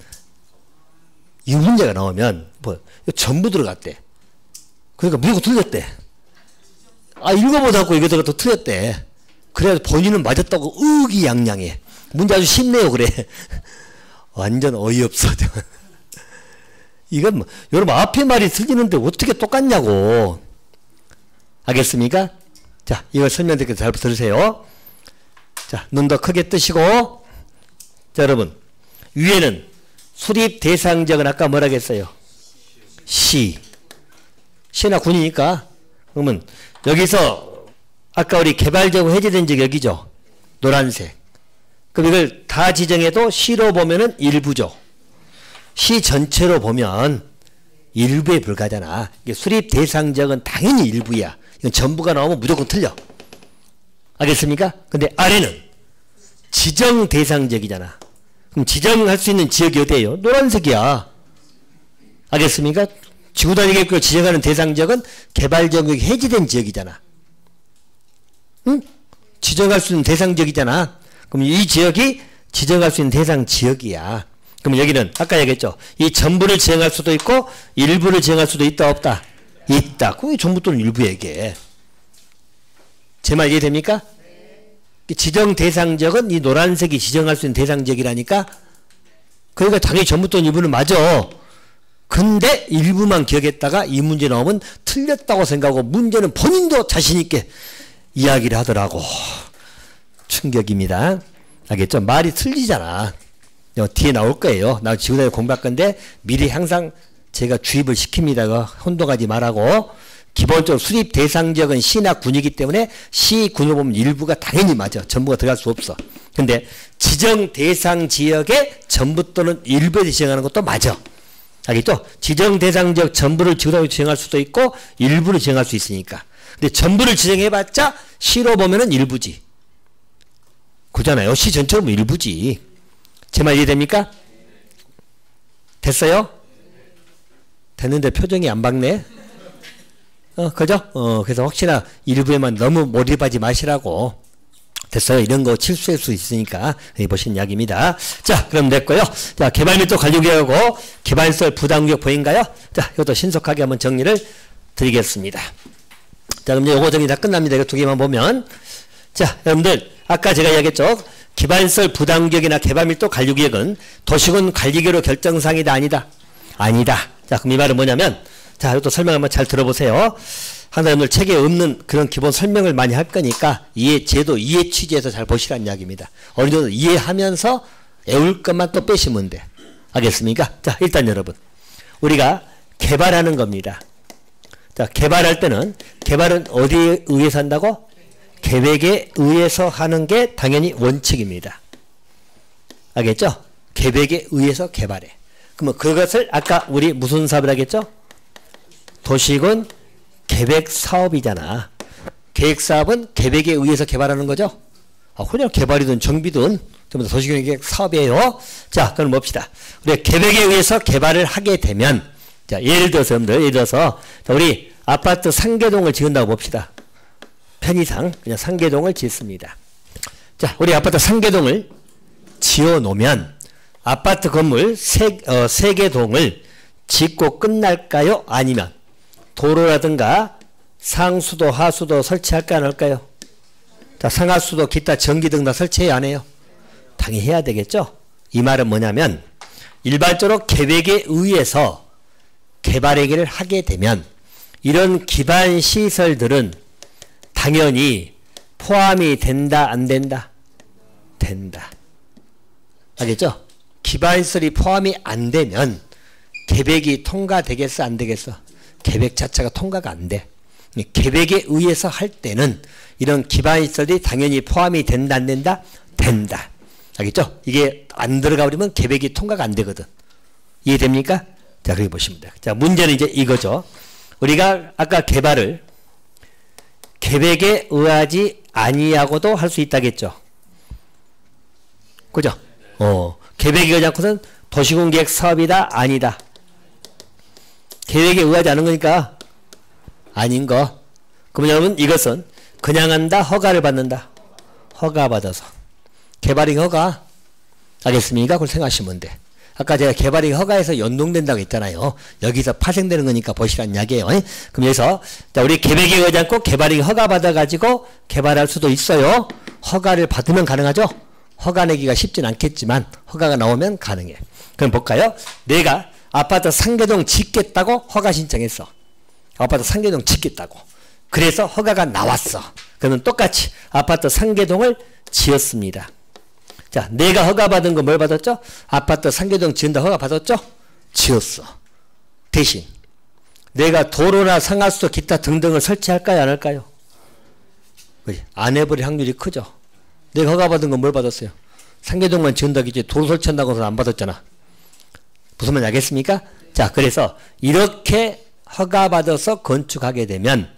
뭐 전부 들어갔대. 그러니까 무조건 틀렸대. 읽어보자고 이거다가 또 틀렸대. 그래서 본인은 맞았다고 의기양양해. 문제 아주 쉽네요, 그래. 완전 어이없어. 이건 뭐, 여러분 앞에 말이 틀리는데 어떻게 똑같냐고. 알겠습니까? 자, 이걸 설명드릴게요. 잘 들으세요. 자, 눈 더 크게 뜨시고. 자, 여러분. 위에는 수립 대상 지역은 아까 뭐라고 했어요? 시나 군이니까. 그러면 여기서 아까 우리 개발지구 해제된 지역 여기죠? 노란색. 그럼 이걸 다 지정해도 시로 보면은 일부죠. 시 전체로 보면 일부에 불과하잖아. 수립 대상 지역은 당연히 일부야. 이건 전부가 나오면 무조건 틀려. 알겠습니까? 근데 아래는 지정 대상 지역이잖아. 그럼 지정할 수 있는 지역이 어디예요? 노란색이야. 알겠습니까? 지구단위 계획구역 지정하는 대상 지역은 개발지역이 해제된 지역이잖아. 응? 지정할 수 있는 대상 지역이잖아. 그럼 이 지역이 지정할 수 있는 대상 지역이야. 그럼 여기는 아까 얘기했죠. 이 전부를 지정할 수도 있고 일부를 지정할 수도 있다 없다? 있다. 그게 전부 또는 일부 얘기해. 제 말 이해됩니까? 지정 대상 지역은 이 노란색이 지정할 수 있는 대상 지역이라니까. 그러니까 당연히 전부 또는 일부는 맞아. 근데 일부만 기억했다가 이 문제 나오면 틀렸다고 생각하고 문제는 본인도 자신있게 이야기를 하더라고. 충격입니다. 알겠죠? 말이 틀리잖아. 뒤에 나올 거예요. 나 지구단위 공부할 건데 미리 항상 제가 주입을 시킵니다. 혼동하지 말라고. 기본적으로 수립 대상 지역은 시나 군이기 때문에 시, 군을 보면 일부가 당연히 맞아. 전부가 들어갈 수 없어. 근데 지정 대상 지역에 전부 또는 일부에 지정하는 것도 맞아. 알겠죠? 지정 대상 지역 전부를 지구단위로 지정할 수도 있고 일부를 지정할 수 있으니까. 근데 전부를 지정해봤자 시로 보면은 일부지. 그잖아요. 시 전체로 보면 일부지. 제 말 이해됩니까? 됐어요? 됐는데 표정이 안 밝네. 그죠? 그래서 혹시나 일부에만 너무 몰입하지 마시라고. 됐어요? 이런 거 실수할 수 있으니까 보신 이야기입니다. 자, 그럼 됐고요. 자, 개발 및 또 관리구역하고 개발설 부담구역 보인가요? 자, 이것도 신속하게 한번 정리를 드리겠습니다. 자, 그럼 이제 요거 정리 다 끝납니다. 이거 두 개만 보면. 자, 여러분들 아까 제가 이야기했죠. 기반설 부담구역이나 개발 및 또 관리구역은 도시군 관리계로 결정사항이다 아니다? 아니다. 자, 그럼 이 말은 뭐냐면, 자, 이것도 설명 한번 잘 들어보세요. 항상 여러분들 책에 없는 그런 기본 설명을 많이 할 거니까 제도 이해 취지에서 잘 보시라는 이야기입니다. 어느 정도 이해하면서 외울 것만 또 빼시면 돼. 알겠습니까? 자, 일단 여러분, 우리가 개발하는 겁니다. 자, 개발할 때는 개발은 어디에 의해서 한다고? 계획에 의해서 하는 게 당연히 원칙입니다. 알겠죠? 계획에 의해서 개발해. 그러면 그것을 아까 우리 무슨 사업을 하겠죠? 도시군 계획사업이잖아. 계획사업은 계획에 의해서 개발하는 거죠? 그냥 개발이든 정비든 전부 다 도시군 계획 사업이에요. 자, 그럼 봅시다. 우리 계획에 의해서 개발을 하게 되면, 자, 예를 들어서 여러분들, 예를 들어서 우리 아파트 상계동을 지은다고 봅시다. 편의상 그냥 상계동을 짓습니다. 자, 우리 아파트 상계동을 지어 놓으면 아파트 건물 세 개 동을 짓고 끝날까요? 아니면 도로라든가 상수도, 하수도 설치할까 안 할까요? 자, 상하수도, 기타 전기 등 다 설치해야 안 해요? 당연히 해야 되겠죠? 이 말은 뭐냐면 일반적으로 계획에 의해서 개발행위를 하게 되면 이런 기반 시설들은 당연히 포함이 된다, 안 된다? 된다. 알겠죠? 기반 시설이 포함이 안 되면 계획이 통과되겠어, 안 되겠어? 계획 자체가 통과가 안 돼. 계획에 의해서 할 때는 이런 기반 시설이 당연히 포함이 된다, 안 된다? 된다. 알겠죠? 이게 안 들어가 버리면 계획이 통과가 안 되거든. 이해됩니까? 자, 그렇게 보시면 돼요. 자, 문제는 이제 이거죠. 우리가 아까 개발을 계획에 의하지 아니하고도 할 수 있다겠죠. 그죠? 계획에 의하지 않고서는 도시공계획 사업이다, 아니다. 계획에 의하지 않은 거니까 아닌 거. 그러면 여러분 이것은 그냥 한다, 허가를 받는다. 허가 받아서. 개발행 허가. 알겠습니까? 그걸 생각하시면 돼. 아까 제가 개발행 허가에서 연동된다고 했잖아요. 여기서 파생되는 거니까 보시란 이야기예요. 그럼 여기서 우리 계획에 의하지 않고 개발행 허가 받아가지고 개발할 수도 있어요. 허가를 받으면 가능하죠? 허가 내기가 쉽진 않겠지만 허가가 나오면 가능해. 그럼 볼까요? 내가 아파트 상계동 짓겠다고 허가 신청했어. 아파트 상계동 짓겠다고. 그래서 허가가 나왔어. 그러면 똑같이 아파트 상계동을 지었습니다. 자, 내가 허가 받은 거 뭘 받았죠? 아파트 상계동 지은다 허가 받았죠? 지었어. 대신 내가 도로나 상하수도 기타 등등을 설치할까요, 안 할까요? 안 해버릴 확률이 크죠. 내가 허가 받은 건 뭘 받았어요? 상계동만 지은다고 이제 도로 설치한다고 해서 안 받았잖아. 무슨 말인지 알겠습니까? 자, 그래서 이렇게 허가 받아서 건축하게 되면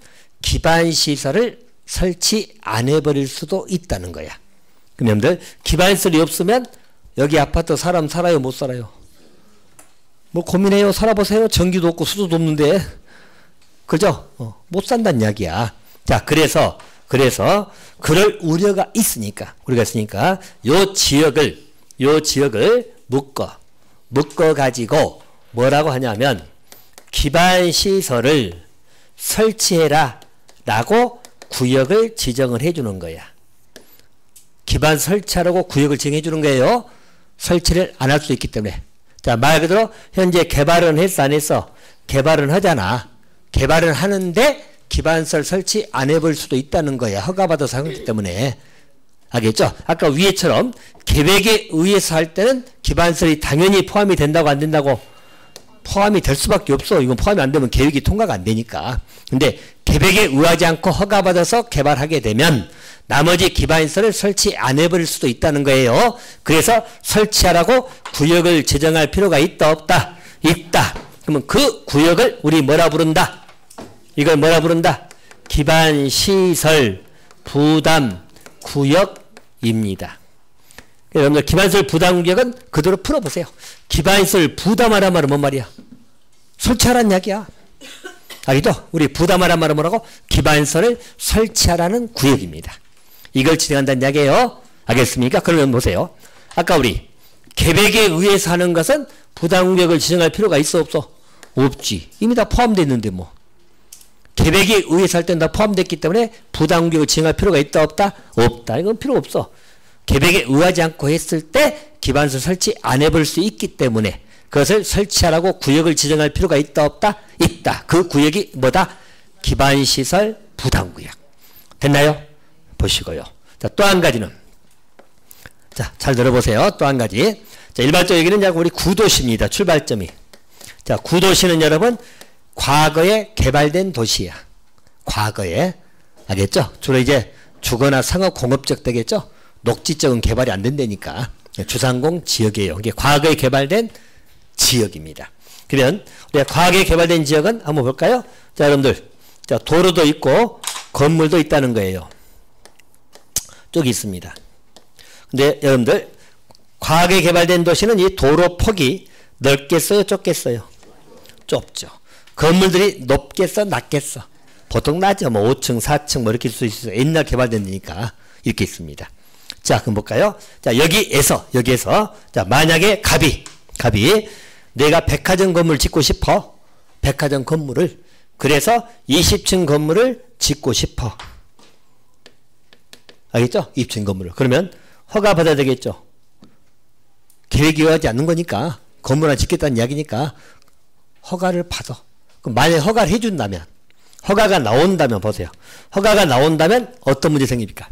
기반시설을 설치 안 해버릴 수도 있다는 거야. 그럼 여러분들 기반시설이 없으면 여기 아파트 사람 살아요, 못 살아요? 뭐 고민해요. 살아보세요. 전기도 없고 수도도 없는데. 그죠? 못 산다는 이야기야. 자, 그래서 그럴 우려가 있으니까 요 지역을 묶어 가지고 뭐라고 하냐면 기반시설을 설치해라 라고 구역을 지정을 해주는 거야. 기반 설치하라고 구역을 지정해 주는 거예요. 설치를 안 할 수 있기 때문에. 자, 말 그대로 현재 개발은 했어, 안 했어? 개발은 하잖아. 개발은 하는데 기반시설 설치 안 해볼 수도 있다는 거야. 허가받아서 하기 때문에. 알겠죠? 아까 위에처럼 계획에 의해서 할 때는 기반시설이 당연히 포함이 된다고 안 된다고? 포함이 될 수밖에 없어. 이건 포함이 안 되면 계획이 통과가 안 되니까. 근데 계획에 의하지 않고 허가받아서 개발하게 되면 나머지 기반시설을 설치 안 해버릴 수도 있다는 거예요. 그래서 설치하라고 구역을 지정할 필요가 있다, 없다? 있다. 그러면 그 구역을 우리 뭐라 부른다? 이걸 뭐라 부른다? 기반시설 부담 구역입니다. 여러분들 기반시설 부담 구역은 그대로 풀어보세요. 기반시설 부담하란 말은 뭔 말이야? 설치하라는 이야기야. 알겠죠? 우리 부담하란 말은 뭐라고? 기반시설을 설치하라는 구역입니다. 이걸 진행한다는 이야기예요. 알겠습니까? 그러면 보세요. 아까 우리 계획에 의해서 하는 것은 부담구역을 지정할 필요가 있어, 없어? 없지. 이미 다 포함되어 있는데 뭐. 계획에 의해서 할 때는 다 포함됐기 때문에 부담구역을 지정할 필요가 있다, 없다? 없다. 이건 필요 없어. 계획에 의하지 않고 했을 때 기반시설 설치 안 해볼 수 있기 때문에 그것을 설치하라고 구역을 지정할 필요가 있다, 없다? 있다. 그 구역이 뭐다? 기반시설 부담구역. 됐나요? 보시고요. 자, 또 한 가지는. 자, 잘 들어보세요. 또 한 가지. 자, 일반적으로 여기는 우리 구도시입니다. 출발점이. 자, 구도시는 여러분, 과거에 개발된 도시야. 과거에. 알겠죠? 주로 이제 주거나 상업 공업적 되겠죠? 녹지적은 개발이 안 된다니까. 주상공 지역이에요. 이게 과거에 개발된 지역입니다. 그러면 우리가 과거에 개발된 지역은 한번 볼까요? 자, 여러분들. 자, 도로도 있고 건물도 있다는 거예요. 쪽이 있습니다. 근데 여러분들 과거에 개발된 도시는 이 도로 폭이 넓겠어요, 좁겠어요? 좁죠. 건물들이 높겠어, 낮겠어? 보통 낮죠. 뭐 5층, 4층 뭐 이렇게 수 있어요. 옛날 개발된 데니까 이렇게 있습니다. 자, 그럼 볼까요? 자, 여기에서 자, 만약에 갑이 내가 백화점 건물 짓고 싶어. 백화점 건물을. 그래서 20층 건물을 짓고 싶어. 알겠죠? 20층 건물을. 그러면 허가 받아야 되겠죠? 계획이 의하지 않는 거니까 건물 하나 짓겠다는 이야기니까 허가를 받아. 그럼 만약에 허가를 해준다면, 허가가 나온다면 보세요. 허가가 나온다면 어떤 문제 생깁니까?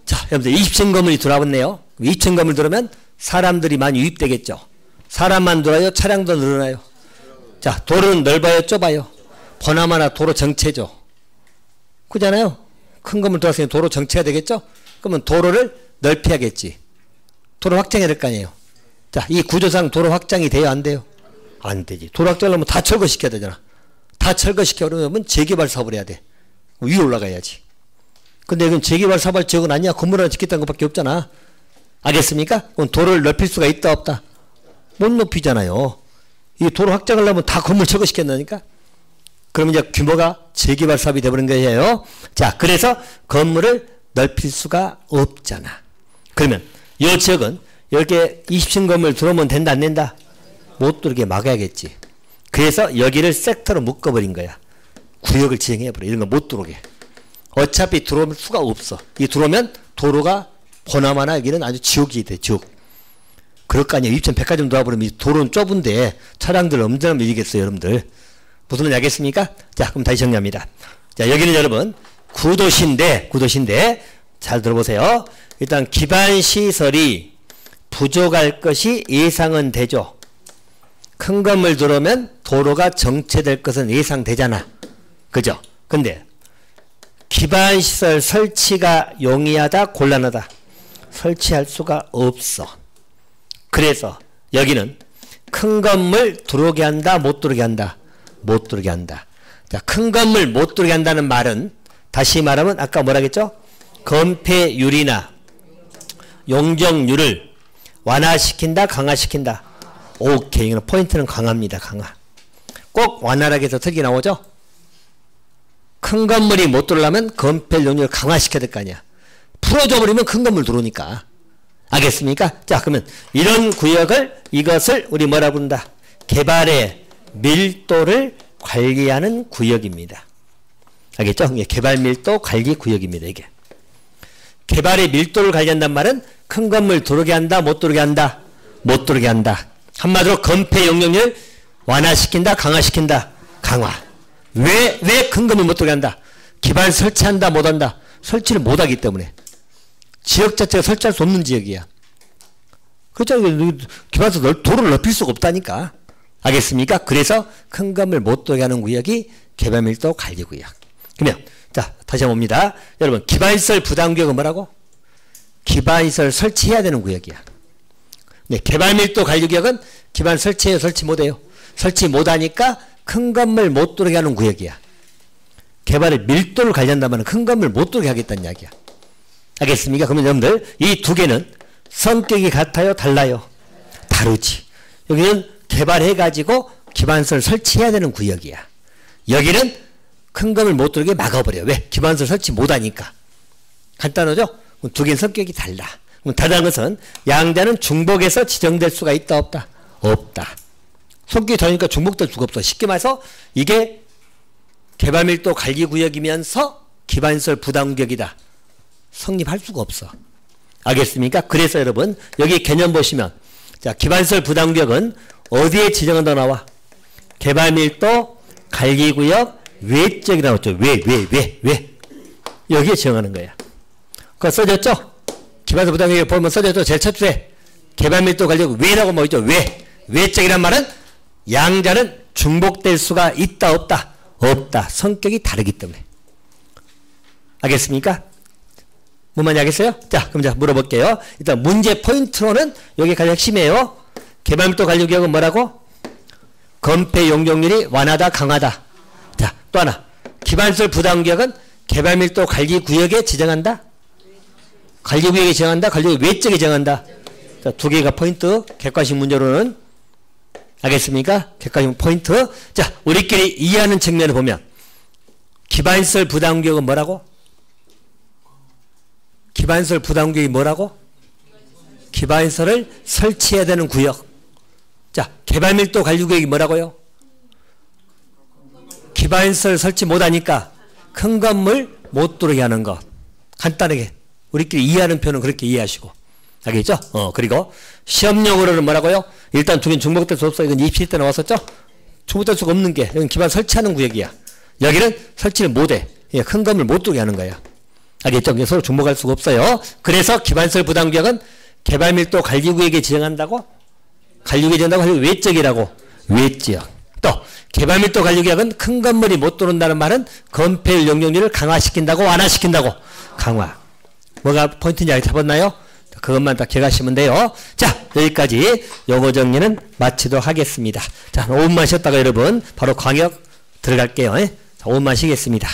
자, 여러분들 20층 건물이 들어왔네요. 2층 건물 들어오면 사람들이 많이 유입되겠죠. 사람만 들어요? 차량도 늘어나요? 자, 도로는 넓어요? 좁아요? 보나마나 도로 정체죠. 그잖아요. 큰 건물 들어왔으니 도로 정체가 되겠죠? 그러면 도로를 넓혀야겠지. 도로 확장해야 될 거 아니에요. 자, 이 구조상 도로 확장이 돼요? 안 돼요? 안 되지. 도로 확장하려면 다 철거시켜야 되잖아. 다 철거시켜 그러면 재개발 사업을 해야 돼. 위에 올라가야지. 근데 이건 재개발 사업할 지역은 아니야. 건물 하나 짓겠다는 것밖에 없잖아. 알겠습니까? 그럼 도로를 넓힐 수가 있다 없다? 못 높이잖아요. 이 도로 확장하려면 다 건물 철거시켰다니까? 그러면 이제 규모가 재개발 사업이 돼버린 거예요. 자, 그래서 건물을 넓힐 수가 없잖아. 그러면 이 지역은 이렇게 20층 건물 들어오면 된다 안 된다? 못 들어오게 막아야겠지. 그래서 여기를 섹터로 묶어버린 거야. 구역을 지정해버려. 이런 거 못 들어오게. 어차피 들어올 수가 없어. 이 들어오면 도로가 보나마나 여기는 아주 지옥이 돼. 지옥. 그럴 거 아니에요. 입천 백화점 들어와버리면 도로는 좁은데 차량들 엄청나게 밀리겠어요. 여러분들. 무슨 말인지 알겠습니까? 자, 그럼 다시 정리합니다. 자, 여기는 여러분 구도시인데 잘 들어보세요. 일단 기반시설이 부족할 것이 예상은 되죠. 큰 건물 들어오면 도로가 정체될 것은 예상되잖아. 그죠? 근데 기반시설 설치가 용이하다 곤란하다? 설치할 수가 없어. 그래서 여기는 큰 건물 들어오게 한다 못 들어오게 한다? 못 들어오게 한다. 자, 큰 건물 못 들어오게 한다는 말은 다시 말하면 아까 뭐라 했죠? 건폐율이나 용적률을 완화시킨다 강화시킨다? 오케이. 포인트는 강화입니다. 강화. 꼭 완화라고 해서 특이 나오죠? 큰 건물이 못 들어오려면 건폐 용률을 강화시켜야 될 거 아니야. 풀어줘 버리면 큰 건물 들어오니까. 알겠습니까? 자, 그러면 이런 구역을 이것을 우리 뭐라 부른다? 개발의 밀도를 관리하는 구역입니다. 알겠죠? 개발 밀도 관리 구역입니다. 이게. 개발의 밀도를 관리한다는 말은 큰 건물 들어오게 한다 못 들어오게 한다? 못 들어오게 한다. 한마디로 건폐 용적률 완화시킨다 강화시킨다? 강화. 왜 큰 건물 못 들어오게 한다? 기반 설치한다 못한다? 설치를 못하기 때문에. 지역 자체가 설치할 수 없는 지역이야. 그렇죠? 기반에서 도로를 넓힐 수가 없다니까. 알겠습니까? 그래서 큰 건물 못 들어오게 하는 구역이 개발밀도 관리구역. 그러면 자, 다시 한번 봅니다. 여러분, 기반시설 부담구역은 뭐라고? 기반시설 설치해야 되는 구역이야. 네, 개발밀도 관리구역은 기반 설치해요? 설치 못해요? 설치 못하니까 큰 건물 못 들어오게 하는 구역이야. 개발의 밀도를 관리한다면 큰 건물 못 들어오게 하겠다는 이야기야. 알겠습니까? 그러면 여러분들 이 두 개는 성격이 같아요? 달라요? 다르지. 여기는 개발해가지고 기반시설 설치해야 되는 구역이야. 여기는 큰 건물 못 들어오게 막아버려. 왜? 기반시설 설치 못하니까. 간단하죠? 두 개는 성격이 달라. 다른 것은 양자는 중복해서 지정될 수가 있다 없다? 없다. 성격이 다르니까 중복될 수가 없어. 쉽게 말해서 이게 개발밀도 관리구역이면서 기반시설 부담구역이다. 성립할 수가 없어. 알겠습니까? 그래서 여러분 여기 개념 보시면 자, 기반시설 부담구역은 어디에 지정한다 나와? 개발밀도 관리구역 외적이 나왔죠. 왜? 여기에 지정하는 거야. 그거 써졌죠? 기반시설 부담구역 보면 써졌죠? 제일 첫 줄에 개발밀도 관리구역 외라고 뭐 있죠? 외적이란 말은 양자는 중복될 수가 있다 없다? 없다. 성격이 다르기 때문에. 알겠습니까? 뭔 말인지 알겠어요? 자, 그럼 자 물어볼게요. 일단 문제 포인트로는 여기 가장 핵심이에요. 개발밀도 관리구역은 뭐라고? 건폐 용적률이 완화다 강하다. 자, 또 하나. 기반시설 부담구역은 개발밀도 관리구역에 지정한다? 관리구역에 지정한다? 관리구역 외적에 지정한다? 자, 두 개가 포인트. 객관식 문제로는 알겠습니까? 객관식 포인트. 자, 우리끼리 이해하는 측면을 보면 기반시설 부담구역은 뭐라고? 기반시설 부담구역이 뭐라고? 기반시설을 설치해야 되는 구역. 자, 개발밀도 관리구역이 뭐라고요? 기반시설 설치 못하니까 큰 건물 못 들어오게 하는 것. 간단하게 우리끼리 이해하는 표현은 그렇게 이해하시고. 알겠죠? 그리고 시험용으로는 뭐라고요? 일단 두 개는 중복될 수 없어. 이건 입시 때 나왔었죠? 중복될 수가 없는 게 이건 기반 설치하는 구역이야. 여기는 설치를 못해. 큰 건물 못 두게 하는 거야. 알겠죠? 서로 중복할 수가 없어요. 그래서 기반시설 부담구역은 개발밀도 관리구역에 지정한다고? 관리구역에 지정한다고 하면 외적이라고. 외지역. 또 개발밀도 관리구역은 큰 건물이 못 들어온다는 말은 건폐율 용적률을 강화시킨다고 완화시킨다고? 강화. 뭐가 포인트인지 알 잡았나요? 그것만 딱 기억하시면 돼요. 자, 여기까지 요거 정리는 마치도록 하겠습니다. 자, 5분만 쉬었다가 여러분 바로 광역 들어갈게요. 자, 5분만 쉬겠습니다.